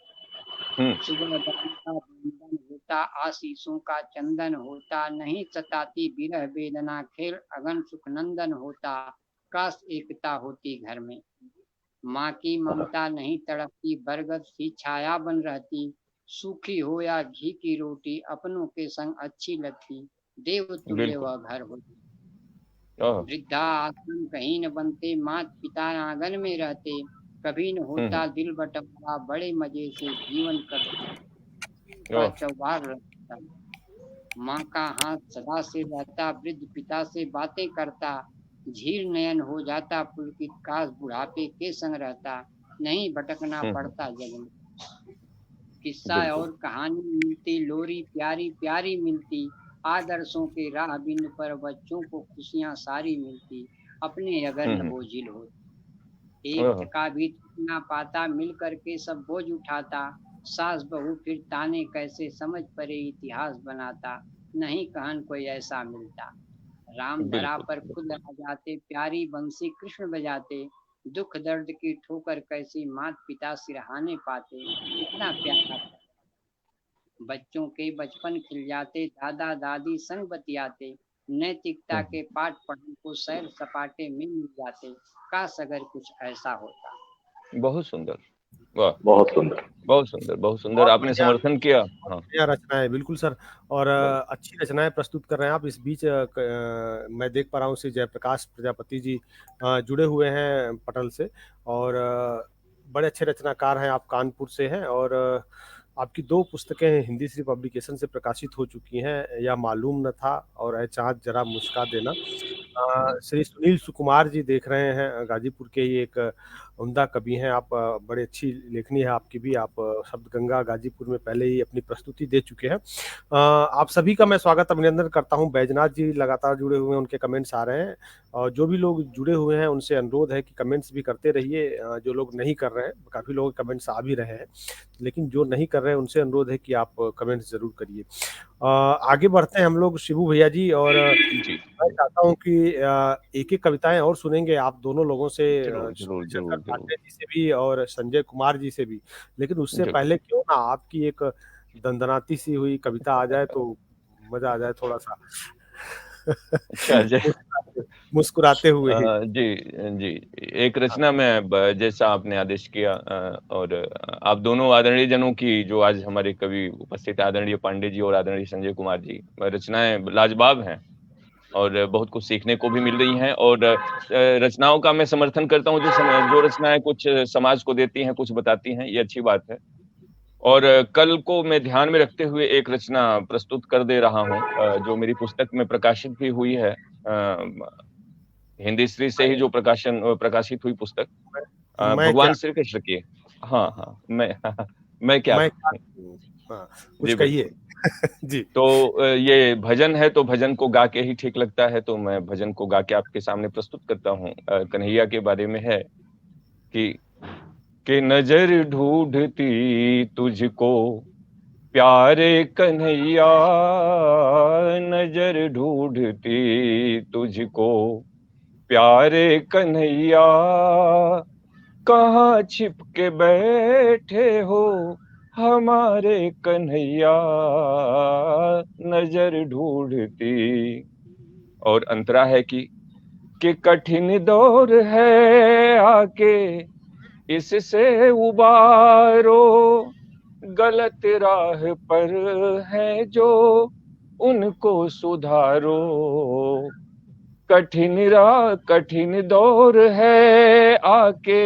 सुबह का बंधन होता आशीषों का चंदन होता, नहीं सताती विरह वेदना खेल अगन सुखनंदन होता। काश एकता होती घर में, माँ की ममता नहीं तड़पती, बरगद सी छाया बन रहती। सूखी हो या घी की रोटी अपनों के संग अच्छी लगती, देव तुल्य वह घर होती। वृद्धा आश्रम कहीं न बनते, माता पिता आंगन में रहते, कभी न होता दिल बंटवारा, बड़े मजे से जीवन करता चौबार रहता। माँ का हाथ सदा से रहता, वृद्ध पिता से बातें करता, झील नयन हो जाता पुलकित, काश बुढ़ापे के संग रहता, नहीं भटकना पड़ता जग में। किस्सा और कहानी मिलती, लोरी प्यारी प्यारी मिलती, आदर्शों के राह बिंद पर बच्चों को खुशियां सारी मिलती, अपने अगर न बोझिल होती। एक थका भी थकना पाता, मिल करके सब बोझ उठाता, सास बहू फिर ताने कैसे समझ परे इतिहास बनाता, नहीं कहन कोई ऐसा मिलता। राम धरा बिल्कुल पर खुद आ जाते, प्यारी बंसी कृष्ण बजाते, दुख दर्द की ठोकर कैसी मात पिता सिरहाने पाते, कितना प्यारा था। बच्चों के बचपन खिल जाते, दादा दादी संग बतियाते, नैतिकता के पाठ पढ़ने को सैर सपाटे में मिल जाते, काश अगर कुछ ऐसा होता। बहुत सुंदर, वाह, बहुत सुंदर। बहुत सुंदर, बहुत सुंदर, बहुत आपने बढ़िया, समर्थन किया। बहुत हाँ, बढ़िया रचनाएं, बिल्कुल सर। और बहुत अच्छी रचनाएं प्रस्तुत कर रहे हैं आप। इस बीच मैं देख पा रहा हूँ श्री जयप्रकाश प्रजापति जी जुड़े हुए हैं पटल से। और बड़े अच्छे रचनाकार हैं आप, कानपुर से हैं। और आपकी 2 पुस्तकें हिंदी श्री पब्लिकेशन से प्रकाशित हो चुकी हैं, यह मालूम न था और ऐ चाँद जरा मुस्का देना। श्री सुनील सुकुमार जी देख रहे हैं, गाजीपुर के ही एक उम्दा कवि हैं आप। बड़ी अच्छी लेखनी है आपकी भी। आप शब्दगंगा गाजीपुर में पहले ही अपनी प्रस्तुति दे चुके हैं। आप सभी का मैं स्वागत अभिनंदन करता हूं। बैजनाथ जी लगातार जुड़े हुए हैं, उनके कमेंट्स आ रहे हैं। और जो भी लोग जुड़े हुए हैं उनसे अनुरोध है कि कमेंट्स भी करते रहिए। जो लोग नहीं कर रहे हैं, काफ़ी लोग कमेंट्स आ भी रहे हैं, लेकिन जो नहीं कर रहे हैं उनसे अनुरोध है कि आप कमेंट्स ज़रूर करिए। आगे बढ़ते हैं हम लोग शिबू भैया जी। और जी, मैं चाहता हूँ कि एक-एक कविताएँ और सुनेंगे आप दोनों लोगों से, जरूर जरूर शिवशंकर जरूर जरूर पांडे जी से भी और संजय कुमार जी से भी। लेकिन उससे जरूर। पहले क्यों ना आपकी एक दंदनाती सी हुई कविता आ जाए तो मजा आ जाए थोड़ा-सा। अच्छा, मुस्कुराते मुस्कुराते हुए ही। जी, जी। एक रचना में जैसा आपने आदेश किया, और आप दोनों आदरणीय जनों की, जो आज हमारे कवि उपस्थित हैं, आदरणीय पांडे जी और आदरणीय संजय कुमार जी, रचनाएं लाजवाब हैं और बहुत कुछ सीखने को भी मिल रही हैं। और रचनाओं का मैं समर्थन करता हूँ, जो रचनाएं कुछ समाज को देती हैं, कुछ बताती हैं, ये अच्छी बात है। और कल को मैं ध्यान में रखते हुए एक रचना प्रस्तुत कर दे रहा हूँ, जो मेरी पुस्तक में प्रकाशित भी हुई है। हिंदी श्री से ही जो प्रकाशित हुई पुस्तक, मैं क्या भगवान श्री कृष्ण की। हाँ, हाँ, मैं क्या मैं क्या कहूँ? हाँ, कुछ जी, कहिए। बिल्कुल। जी। तो ये भजन है, तो भजन को गा के ही ठीक लगता है, तो मैं भजन को गा के आपके सामने प्रस्तुत करता हूँ। कन्हैया के बारे में है कि नजर ढूंढती तुझको प्यारे कन्हैया, नजर ढूंढती तुझको प्यारे कन्हैया, कहाँ छिप के बैठे हो हमारे कन्हैया, नजर ढूंढती। और अंतरा है कि कठिन दौर है आके इससे उबारो, गलत राह पर है जो उनको सुधारो। कठिन दौर है आके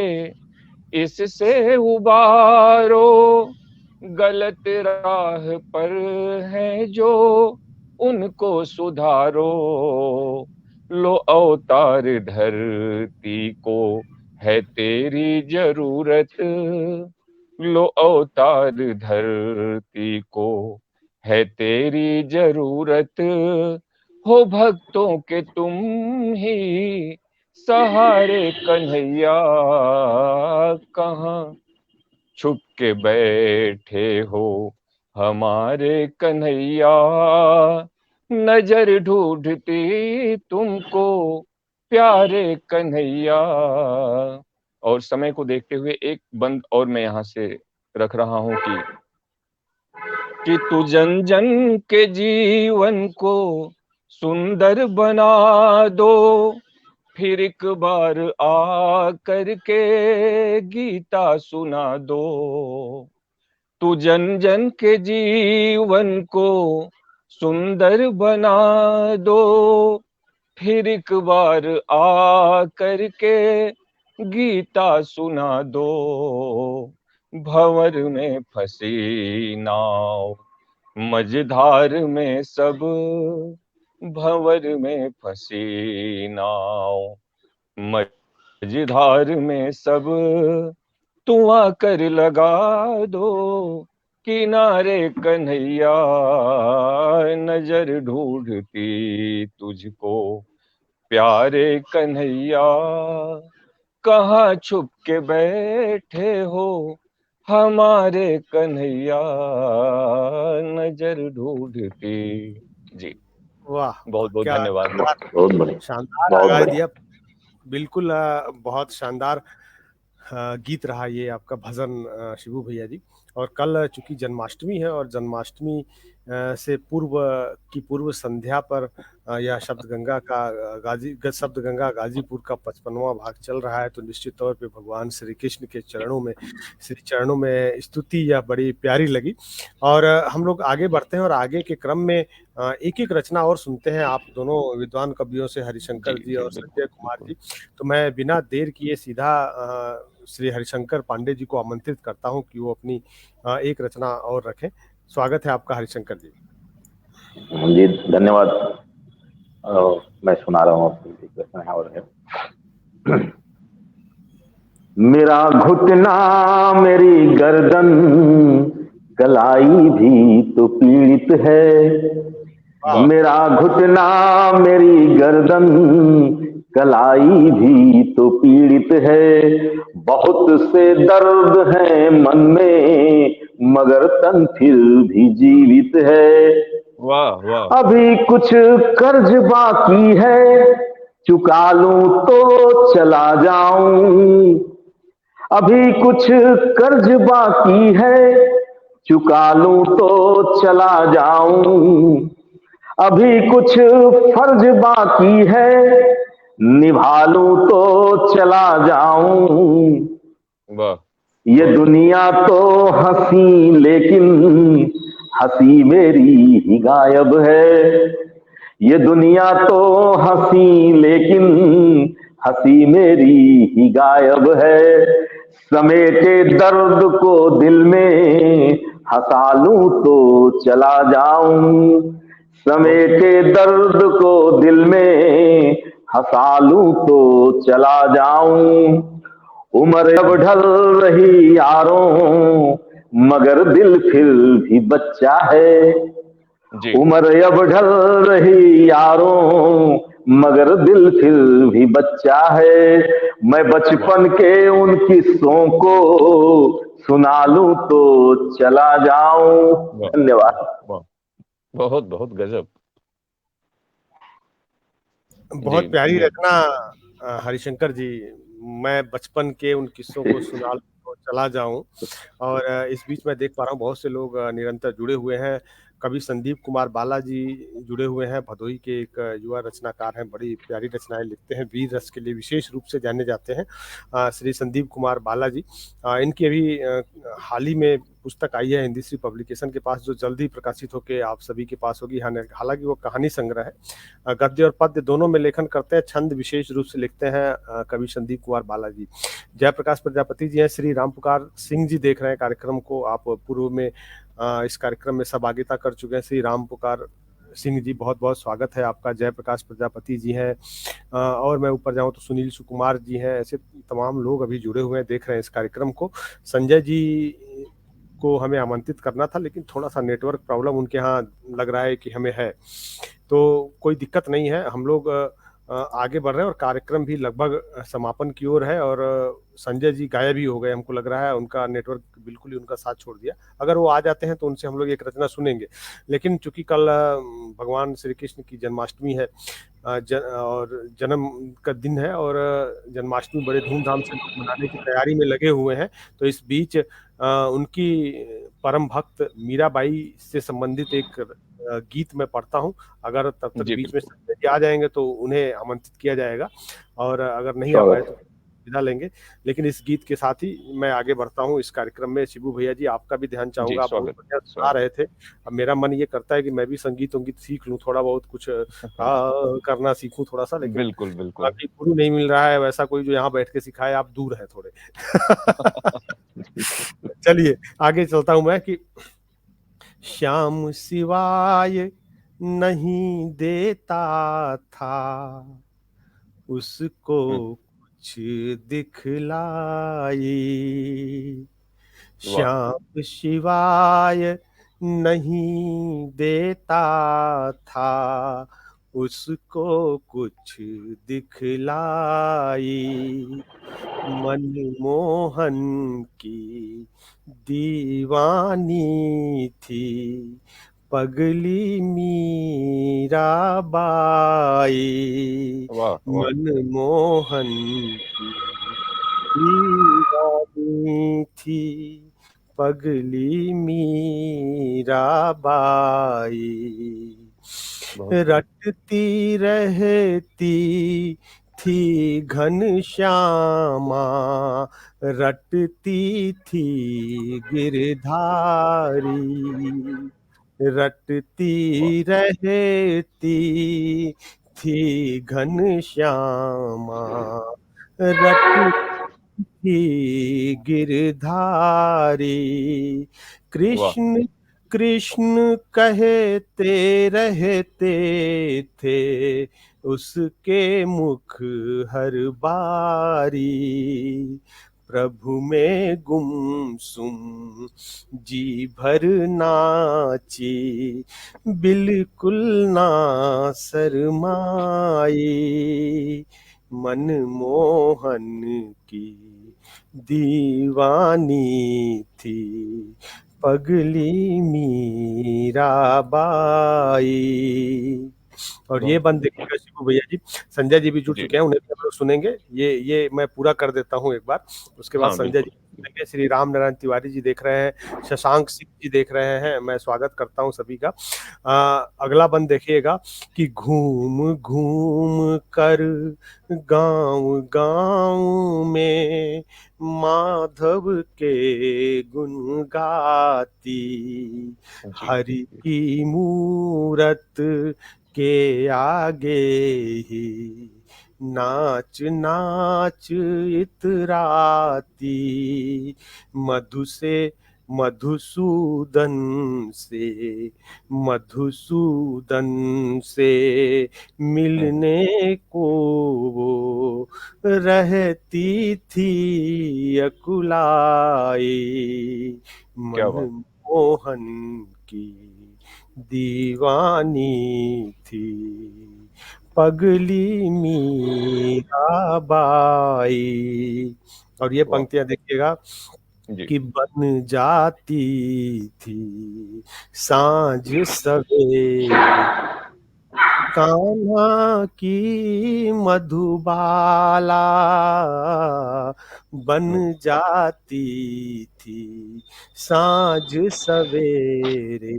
इससे उबारो, गलत राह पर है जो उनको सुधारो। लो अवतार धरती को है तेरी जरूरत, लो अवतार धरती को है तेरी जरूरत, हो भक्तों के तुम ही सहारे कन्हैया, कहाँ छुप के बैठे हो हमारे कन्हैया, नजर ढूंढती तुमको प्यारे कन्हैया। और समय को देखते हुए एक बंद और मैं यहाँ से रख रहा हूँ कि तू जन जन के जीवन को सुंदर बना दो, फिर एक बार आ करके गीता सुना दो। तू जन जन के जीवन को सुंदर बना दो, फिर एक बार आ करके गीता सुना दो। भंवर में फंसी नाव मझधार में सब, भंवर में फंसी नाव मझधार में सब, तू आकर लगा दो किनारे कन्हैया, नजर ढूंढती तुझको प्यारे कन्हैया, कहाँ छुप के बैठे हो हमारे कन्हैया, नजर ढूंढती। जी, वाह बहुत बहुत क्या धन्यवाद। शानदार बहुत बढ़िया, शानदार बहुत आगाज बढ़िया। दिया। बिल्कुल बहुत शानदार गीत रहा ये आपका भजन शिबू भैया जी। और कल चूंकि जन्माष्टमी है और जन्माष्टमी से पूर्व संध्या पर यह शब्द गंगा का शब्द गंगा गाजीपुर का 55वां भाग चल रहा है, तो निश्चित तौर पे भगवान श्री कृष्ण के चरणों में स्तुति यह बड़ी प्यारी लगी। और हम लोग आगे बढ़ते हैं और आगे के क्रम में एक एक रचना और सुनते हैं आप दोनों विद्वान कवियों से, हरिशंकर जी और संजय कुमार जी। तो मैं बिना देर किए सीधा श्री हरिशंकर पांडे जी को आमंत्रित करता हूं कि वो अपनी एक रचना और रखें। स्वागत है आपका हरिशंकर जी। जी धन्यवाद। मैं सुना रहा हूँ अपनी एक रचना और है। मेरा घुटना मेरी गर्दन कलाई भी तो पीड़ित है। वाह मेरा घुटना मेरी गर्दन कलाई भी तो पीड़ित है। बहुत से दर्द हैं मन में मगर तन फिर भी जीवित है। वाह वाह अभी कुछ कर्ज बाकी है चुका लूं तो चला जाऊं। अभी कुछ कर्ज बाकी है चुका लूं तो चला जाऊं। अभी कुछ फर्ज बाकी है निभा लूं तो चला जाऊं। वाह ये दुनिया तो हंसी लेकिन हंसी मेरी ही गायब है। ये दुनिया तो हंसी लेकिन हंसी मेरी ही गायब है। समेटे दर्द को दिल में हंसा लूं तो चला जाऊं। समेटे दर्द को दिल में हंसा लूं तो चला जाऊं। उम्र अब ढल रही यारों मगर दिल फिर भी बच्चा है। जी उम्र अब ढल रही यारों मगर दिल फिर भी बच्चा है। मैं बचपन के उन किस्सों को सुना लूं तो चला जाऊं। वाह धन्यवाद। वाह बहुत बहुत गजब। बहुत प्यारी जी रचना हरिशंकर जी। मैं बचपन के उन किस्सों को सुना लूं तो चला जाऊं। और इस बीच मैं देख पा रहा हूँ बहुत से लोग निरंतर जुड़े हुए हैं। कवि संदीप कुमार बाला जी जुड़े हुए हैं, भदोही के एक युवा रचनाकार हैं, बड़ी प्यारी रचनाएं लिखते हैं, वीर रस के लिए विशेष रूप से जाने जाते हैं श्री संदीप कुमार बाला जी। इनकी अभी हाल ही में पुस्तक आई है हिंदी श्री पब्लिकेशन के पास, जो जल्दी प्रकाशित होकर आप सभी के पास होगी। हालांकि वो कहानी संग्रह है, गद्य और पद्य दोनों में लेखन करते हैं, छंद विशेष रूप से लिखते हैं कवि संदीप कुमार बाला जी। जयप्रकाश प्रजापति जी हैं, श्री राम पुकार सिंह जी देख रहे हैं कार्यक्रम को। आप पूर्व में इस कार्यक्रम में सहभागिता कर चुके हैं। श्री राम पुकार सिंह जी, बहुत बहुत स्वागत है आपका। जयप्रकाश प्रजापति जी हैं, और मैं ऊपर जाऊं तो सुनील सुकुमार जी हैं। ऐसे तमाम लोग अभी जुड़े हुए हैं, देख रहे हैं इस कार्यक्रम को। संजय जी को हमें आमंत्रित करना था, लेकिन थोड़ा सा नेटवर्क प्रॉब्लम उनके यहाँ लग रहा है कि हमें है, तो कोई दिक्कत नहीं है। हम लोग आगे बढ़ रहे हैं और कार्यक्रम भी लगभग समापन की ओर है। और संजय जी गायब ही हो गए, हमको लग रहा है उनका नेटवर्क बिल्कुल ही उनका साथ छोड़ दिया। अगर वो आ जाते हैं तो उनसे हम लोग एक रचना सुनेंगे। लेकिन चूंकि कल भगवान श्री कृष्ण की जन्माष्टमी है और जन्म का दिन है, और जन्माष्टमी बड़े धूमधाम से लोग मनाने की तैयारी में लगे हुए हैं, तो इस बीच उनकी परम भक्त मीराबाई से संबंधित एक गीत मैं पढ़ता हूँ। अगर तब तक जी बीच में बिल्कुल। संजय जी आ जाएंगे तो उन्हें आमंत्रित किया जाएगा, और अगर नहीं आ पाए स्वागत तो है। विदा लेंगे। लेकिन इस गीत के साथ ही मैं आगे बढ़ता हूँ इस कार्यक्रम में। शिबू भैया जी, आपका भी ध्यान जी चाहूंगा, आप बहुत स्वागत बढ़िया सुना स्वागत। रहे थे। अब मेरा मन ये करता है कि मैं भी संगीत सीख लूँ, थोड़ा बहुत कुछ करना सीखूं थोड़ा सा, लेकिन बिल्कुल बिल्कुल। अभी गुरु नहीं मिल रहा है वैसा कोई जो यहाँ बैठ के सिखाए। आप दूर है थोड़े। चलिए आगे चलता हूं मैं कि श्याम सिवाय नहीं देता था उसको कुछ दिखलाई। वाह श्याम शिवाय नहीं देता था उसको कुछ दिखलाई। मनमोहन की दीवानी थी पगली मीराबाई, वाह वाह मनमोहन की दीवानी थी, पगली मीराबाई। बहुत रटती रहती थी घनश्यामा, रटती थी गिरधारी, रटती वाह रहती थी घनश्यामा, रटती थी गिरधारी। वाह कृष्ण कृष्ण कहते रहते थे उसके मुख हर बारी, प्रभु में गुमसुम जी भर नाची, बिल्कुल ना शर्माई, मनमोहन की दीवानी थी, पगली मीराबाई। और ये बहुत बंद देखिएगा शिबू भैया जी, संजय जी भी जुड़ जी चुके हैं, उन्हें भी हम लोग सुनेंगे। ये मैं पूरा कर देता हूँ एक बार, उसके बाद हाँ संजय जी बिल्कुल सुनेंगे। श्री राम नारायण तिवारी जी देख रहे हैं, शशांक सिंह जी देख रहे हैं, मैं स्वागत करता हूँ सभी का। अगला बंद देखिएगा कि घूम घूम कर गांव गांव में माधव के गुण गाती, जी हरि की मूरत के आगे ही नाच नाच इतराती, मधुसूदन से मधुसूदन से मिलने को वो रहती थी अकुलाई, क्या बात मनमोहन की दीवानी थी, पगली मीराबाई। और ये वाह पंक्तियां देखिएगा जी कि बन जाती थी सांझ सवेरे, कान्हा की मधुबाला, बन जाती थी सांझ सवेरे,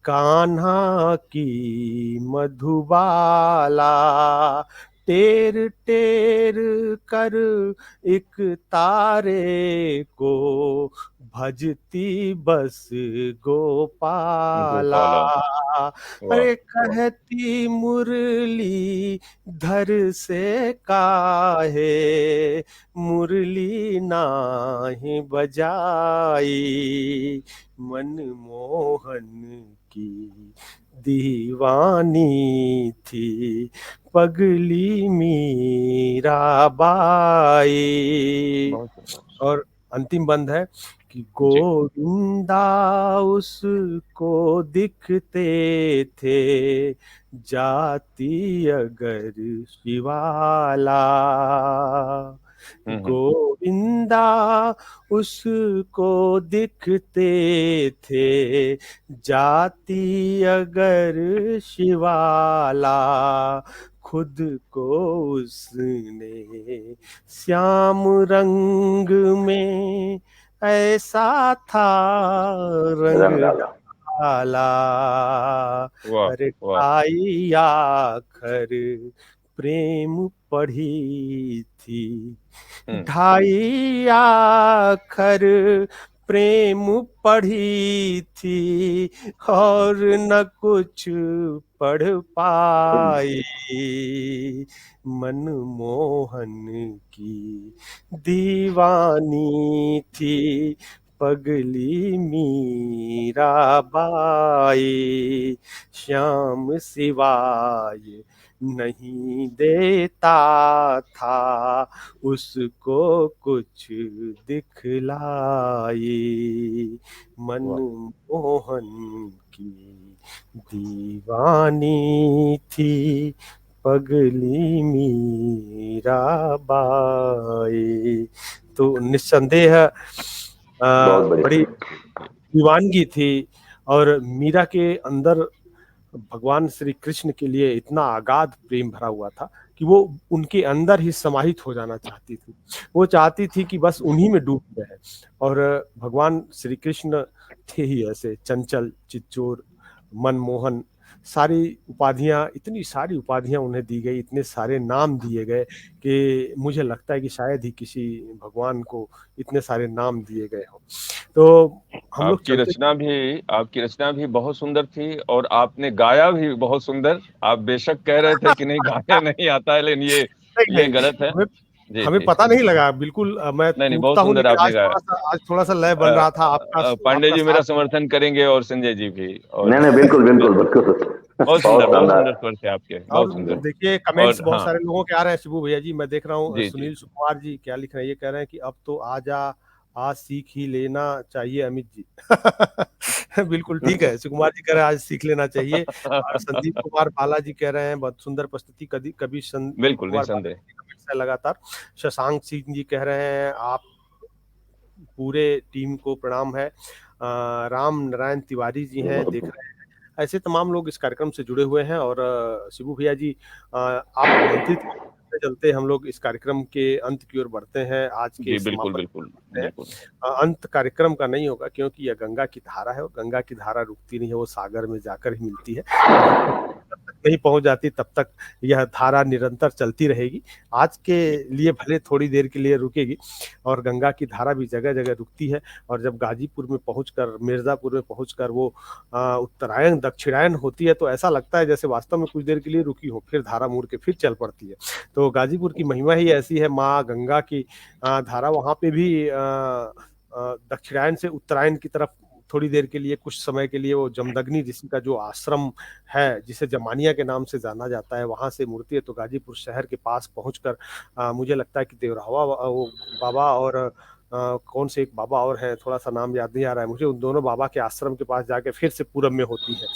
कान्हा की मधुबाला, टेर टेर कर एक तारे को भजती बस गोपाला, गोपाला वाह अरे वाह कहती मुरली धर से काहे मुरली नाही बजाई, मनमोहन की दीवानी थी, पगली मीराबाई। बहुत सुंदर और अंतिम बंद है कि जी गोविंदा उसको दिखते थे जाति अगर शिवाला, हम्म गोविंदा उसको दिखते थे जाति अगर शिवाला, खुद को उसने श्याम रंग में ऐसा था रंग रंग डाला। डाला, वाह अरे वाह ढाई आखर प्रेम पढ़ी थी, ढाई आखर प्रेम पढ़ी थी, और न कुछ पढ़ पाई, मनमोहन की दीवानी थी, पगली मीराबाई, श्याम सिवाय नहीं देता था उसको कुछ दिखलाई, मनमोहन की दीवानी थी, पगली मीराबाई। तो निस्संदेह बहुत बढ़िया। बड़ी दीवानगी थी और मीरा के अंदर भगवान श्री कृष्ण के लिए इतना अगाध प्रेम भरा हुआ था कि वो उनके अंदर ही समाहित हो जाना चाहती थी। वो चाहती थी कि बस उन्हीं में डूब रहे। और भगवान श्री कृष्ण थे ही ऐसे चंचल, चित्चोर, मनमोहन, सारी उपाधियां, इतनी सारी उपाधियां उन्हें दी गई, इतने सारे नाम दिए गए कि मुझे लगता है कि शायद ही किसी भगवान को इतने सारे नाम दिए गए हों। तो हम लोग चलते आपकी रचना भी बहुत सुंदर थी और आपने गाया भी बहुत सुंदर। आप बेशक कह रहे थे कि नहीं गाया नहीं आता है, लेकिन नहीं ये नहीं, गलत है। हमें जी हमें जी पता नहीं लगा बिल्कुल। मैं नहीं, टूटता बहुत हूँ, सुंदर लेकिन आपने गाया। आज थोड़ा सा लय बन रहा था आपका पांडे आपका जी साथ। मेरा समर्थन करेंगे और संजय जी भी। और नहीं नहीं, बिल्कुल बिल्कुल बिल्कुल बहुत बहुत सुंदर शानदार। स्वर थे आपके, और बहुत सुंदर। देखिए कमेंट्स और बहुत हाँ, सारे लोगों के आ रहे हैं शिबू भैया जी, मैं देख रहा हूँ। जी जी सुनील सुकुमार जी क्या लिख रहे हैं, ये कह रहे हैं कि अब तो आजा, आज सीख ही लेना चाहिए अमित जी। बिल्कुल ठीक है, सुकुमार जी कह रहे हैं आज सीख लेना चाहिए। और संदीप कुमार बालाजी कह रहे हैं बहुत सुंदर प्रस्तुति, कभी कभी संदीप बिल्कुल कुमार बालाजी निसंदेह। के कमेंट्स है लगातार। शशांक सिंह जी कह रहे हैं आप पूरे टीम को प्रणाम है। राम नारायण तिवारी जी हैं, देख रहे हैं। ऐसे तमाम लोग इस कार्यक्रम से जुड़े हुए हैं। और शिबू भैया जी, आप आमंत्रित चलते चलते हम लोग इस कार्यक्रम के अंत की ओर बढ़ते हैं, आज के जी बिल्कुल समापन बिल्कुल करते हैं। बिल्कुल। अंत कार्यक्रम का नहीं होगा, क्योंकि यह गंगा की धारा है और गंगा की धारा रुकती नहीं है, वो सागर में जाकर ही मिलती है। जब तक नहीं पहुंच जाती तब तक यह धारा निरंतर चलती रहेगी। आज के लिए भले थोड़ी देर के लिए रुकेगी, और गंगा की धारा भी जगह जगह रुकती है। और जब गाजीपुर में पहुंचकर, मिर्जापुर में पहुंचकर वो उत्तरायण दक्षिणायन होती है, तो ऐसा लगता है जैसे वास्तव में कुछ देर के लिए रुकी हो, फिर धारा मुड़ के फिर चल पड़ती है। तो गाजीपुर की महिमा ही ऐसी है, माँ गंगा की धारा वहां पे भी दक्षिणायन से उत्तरायण की तरफ थोड़ी देर के लिए, कुछ समय के लिए, वो जमदग्नि ऋषि का जो आश्रम है, जिसे जमानिया के नाम से जाना जाता है, वहां से मुड़ती है। तो गाजीपुर शहर के पास पहुंचकर मुझे लगता है कि देवरावा वो बाबा और कौन से एक बाबा और हैं, थोड़ा सा नाम याद नहीं आ रहा है मुझे, उन दोनों बाबा के आश्रम के पास जाके फिर से पूरब में होती है।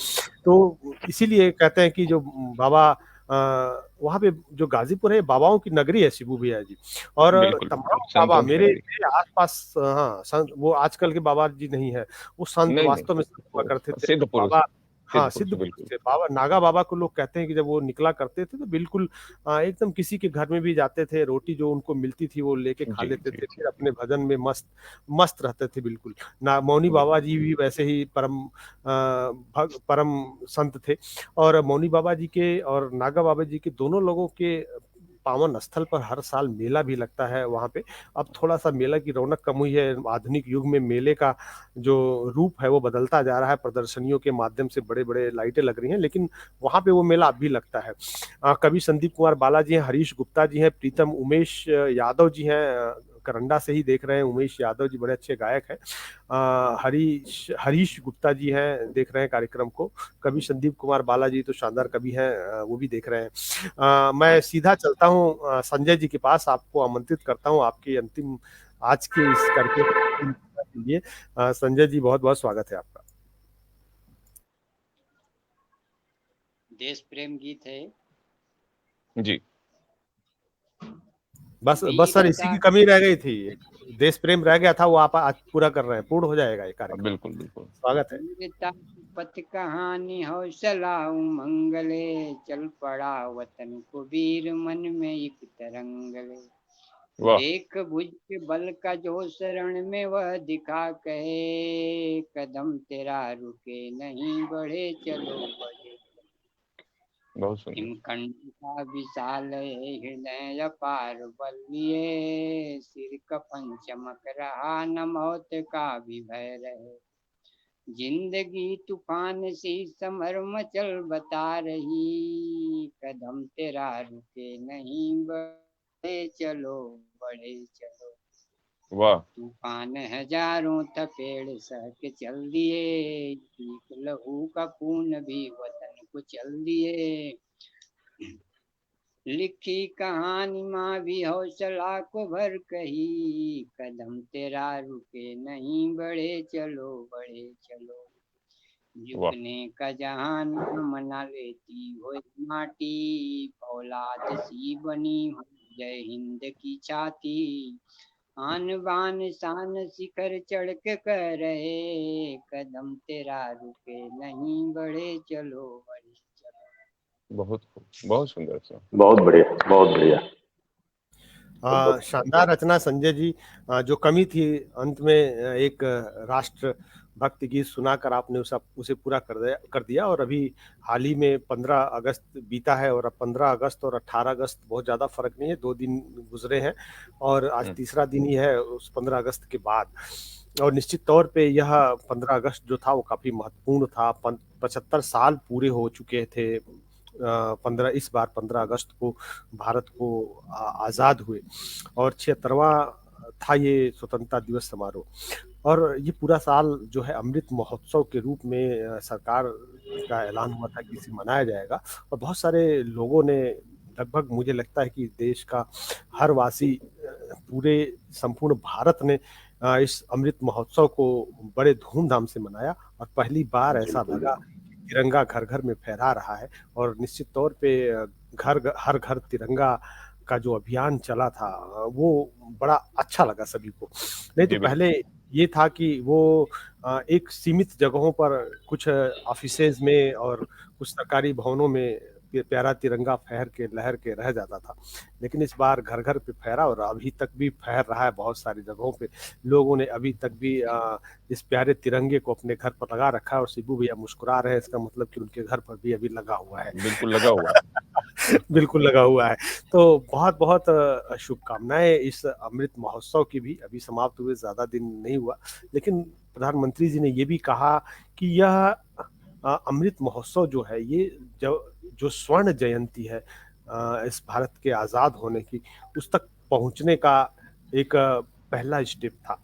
तो इसीलिए कहते हैं कि जो बाबा वहाँ पे जो गाजीपुर है, बाबाओं की नगरी है शिबू भैया जी। और बिल्कुल तमाम बिल्कुल बाबा संतों की मेरे नगरी। मेरे आसपास, हाँ संत, वो आजकल के बाबा जी नहीं है, वो संत नहीं नहीं, वास्तव में संत हुआ वो करते थे। सिद्ध तो पुरुष, बाबा, हाँ सिद्ध सिद्ध पुरुष पुरुष बिल्कुल। थे बाबा। नागा बाबा को लोग कहते हैं कि जब वो निकला करते थे तो बिल्कुल एकदम किसी के घर में भी जाते थे, रोटी जो उनको मिलती थी वो लेके खा जी लेते जी थे, जी। फिर अपने भजन में मस्त मस्त रहते थे बिल्कुल। ना मौनी बाबा बिल्कुल जी भी वैसे ही परम संत थे। और मौनी बाबा जी के और नागा बाबा जी के दोनों लोगों के पावन स्थल पर हर साल मेला भी लगता है वहाँ पे। अब थोड़ा सा मेला की रौनक कम हुई है, आधुनिक युग में मेले का जो रूप है वो बदलता जा रहा है, प्रदर्शनियों के माध्यम से बड़े बड़े लाइटें लग रही हैं, लेकिन वहाँ पे वो मेला अब भी लगता है। कवि संदीप कुमार बाला जी हैं, हरीश गुप्ता जी हैं, प्रीतम उमेश यादव जी हैं, करंडा से ही देख रहे हैं, उमेश यादव जी बड़े अच्छे गायक हैं। हरीश हरीश गुप्ता जी हैं, देख रहे हैं कार्यक्रम को। कवि संदीप कुमार बाला जी तो शानदार कवि हैं, वो भी देख रहे हैं। मैं सीधा चलता हूँ संजय जी के पास, आपको आमंत्रित करता हूँ आपके अंतिम आज के इस कार्यक्रम के लिए। संजय जी बहुत बहुत स्वागत है आपका। देश प्रेम गीत है। जी बस बस सर, इसी वीरता की कमी रह गई थी, देश प्रेम रह गया था, वो आप आज पूरा कर रहे हैं, पूर्ण हो जाएगा ये कार्यक्रम। बिल्कुल बिल्कुल। स्वागत है। वीरता पथ कहानी हौसला उमंगले, चल पड़ा वतन को वीर मन में एक तरंगले। वाह देख भुज के बल का जो शरण में वह दिखा कहे, कदम तेरा रुके नहीं बढ़े चलो बढ़े। बहुत सुंदर। हिमखंड का विशाल है हृदय अपार बल लिए, सिर कफन चमक रहा न मौत का भी भय रहे। जिंदगी तूफान सी समर मचल बता रही, कदम तेरा रुके नहीं बढ़े चलो बढ़े चलो। वाह तूफान हजारों थपेड़ सह के चल दिए, एक लहू का खून भी वतन को चल दिए। लिखी कहानी माँ भी हौसला को भर कही, कदम तेरा रुके नहीं बढ़े चलो बढ़े चलो। वाह। झुकने का जहान मना लेती हो माटी, औलाद सी बनी हो जय हिंद की छाती। आन बान शान शिखर चढ़ के कह रहे, कदम तेरा रुके नहीं, बढ़े चलो बढ़े चलो। बहुत खूब, बहुत सुंदर सर। बहुत बढ़िया, बहुत बढ़िया। शानदार रचना संजय जी। जो कमी थी अंत में एक राष्ट्र भक्ति गीत सुनाकर आपने उसे पूरा कर दिया। और अभी हाल ही में 15 अगस्त बीता है, और अब 15 अगस्त और 18 अगस्त बहुत ज़्यादा फर्क नहीं है, 2 दिन गुजरे हैं और आज तीसरा दिन ही है उस 15 अगस्त के बाद। और निश्चित तौर पे यह 15 अगस्त जो था वो काफ़ी महत्वपूर्ण था। 75 साल पूरे हो चुके थे 15 अगस्त को भारत को आज़ाद हुए, और 76वां था ये स्वतंत्रता दिवस समारोह। और ये पूरा साल जो है अमृत महोत्सव के रूप में सरकार का ऐलान हुआ था कि इसे मनाया जाएगा। और बहुत सारे लोगों ने, लगभग मुझे लगता है कि देश का हर वासी, पूरे संपूर्ण भारत ने इस अमृत महोत्सव को बड़े धूमधाम से मनाया। और पहली बार ऐसा लगा तिरंगा घर घर में फहरा रहा है। और निश्चित तौर पे हर घर तिरंगा का जो अभियान चला था वो बड़ा अच्छा लगा सभी को। नहीं तो पहले ये था कि वो एक सीमित जगहों पर कुछ ऑफिसेज में और कुछ सरकारी भवनों में प्यारा तिरंगा फहर के लहर के रह जाता था, लेकिन इस बार घर घर पे फहरा और अभी तक भी फहर रहा है। बहुत सारी जगहों पे लोगों ने अभी तक भी इस प्यारे तिरंगे को अपने घर पर लगा रखा है। और शिबू भैया मुस्कुरा रहे हैं, इसका मतलब कि उनके घर पर भी अभी लगा हुआ है। बिल्कुल लगा हुआ है। बिल्कुल लगा हुआ है। तो बहुत बहुत शुभकामनाएं इस अमृत महोत्सव की भी। अभी समाप्त हुए ज़्यादा दिन नहीं हुआ, लेकिन प्रधानमंत्री जी ने ये भी कहा कि यह अमृत महोत्सव जो है, ये जो स्वर्ण जयंती है इस भारत के आज़ाद होने की, उस तक पहुंचने का एक पहला स्टेप था।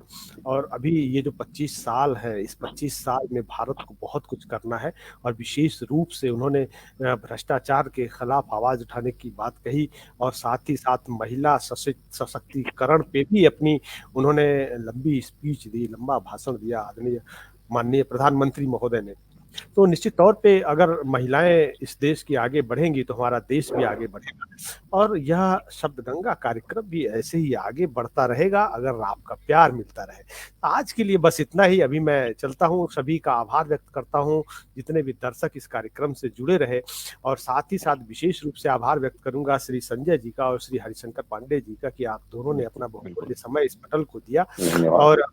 और अभी ये जो 25 साल है, इस 25 साल में भारत को बहुत कुछ करना है। और विशेष रूप से उन्होंने भ्रष्टाचार के खिलाफ आवाज उठाने की बात कही, और साथ ही साथ महिला सशक्तिकरण पे भी अपनी उन्होंने लंबी स्पीच दी, लंबा भाषण दिया आदरणीय माननीय प्रधानमंत्री महोदय ने। तो निश्चित तौर पे अगर महिलाएं इस देश की आगे बढ़ेंगी तो हमारा देश भी आगे बढ़ेगा। और यह शब्द गंगा कार्यक्रम भी ऐसे ही आगे बढ़ता रहेगा अगर आपका प्यार मिलता रहे। आज के लिए बस इतना ही। अभी मैं चलता हूँ, सभी का आभार व्यक्त करता हूँ जितने भी दर्शक इस कार्यक्रम से जुड़े रहे। और साथ ही साथ विशेष रूप से आभार व्यक्त करूंगा श्री संजय जी का और श्री हरिशंकर पांडे जी का कि आप दोनों ने अपना बहुमूल्य समय इस पटल को दिया। और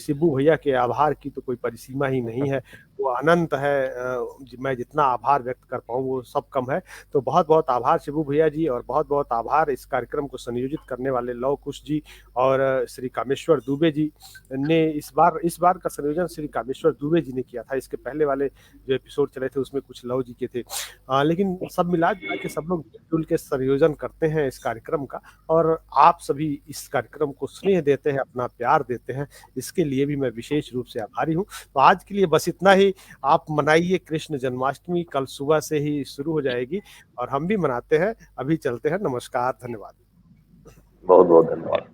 शिबू भैया के आभार की तो कोई परिसीमा ही नहीं है, वो अनंत है। मैं जितना आभार व्यक्त कर पाऊँ वो सब कम है। तो बहुत बहुत आभार शिबू भैया जी, और बहुत बहुत आभार इस कार्यक्रम को संयोजित करने वाले लव कुश जी और श्री कामेश्वर दुबे जी ने। इस बार का संयोजन श्री कामेश्वर दुबे जी ने किया था। इसके पहले वाले जो एपिसोड चले थे उसमें कुछ लव जी के थे, लेकिन सब मिला जुला के सब लोग मिलजुल के संयोजन करते हैं इस कार्यक्रम का। और आप सभी इस कार्यक्रम को स्नेह देते हैं, अपना प्यार देते हैं, इसके लिए भी मैं विशेष रूप से आभारी हूँ। तो आज के लिए बस इतना ही। आप मनाइए कृष्ण जन्माष्टमी, कल सुबह से ही शुरू हो जाएगी और हम भी मनाते हैं। अभी चलते हैं, नमस्कार, धन्यवाद। बहुत बहुत धन्यवाद।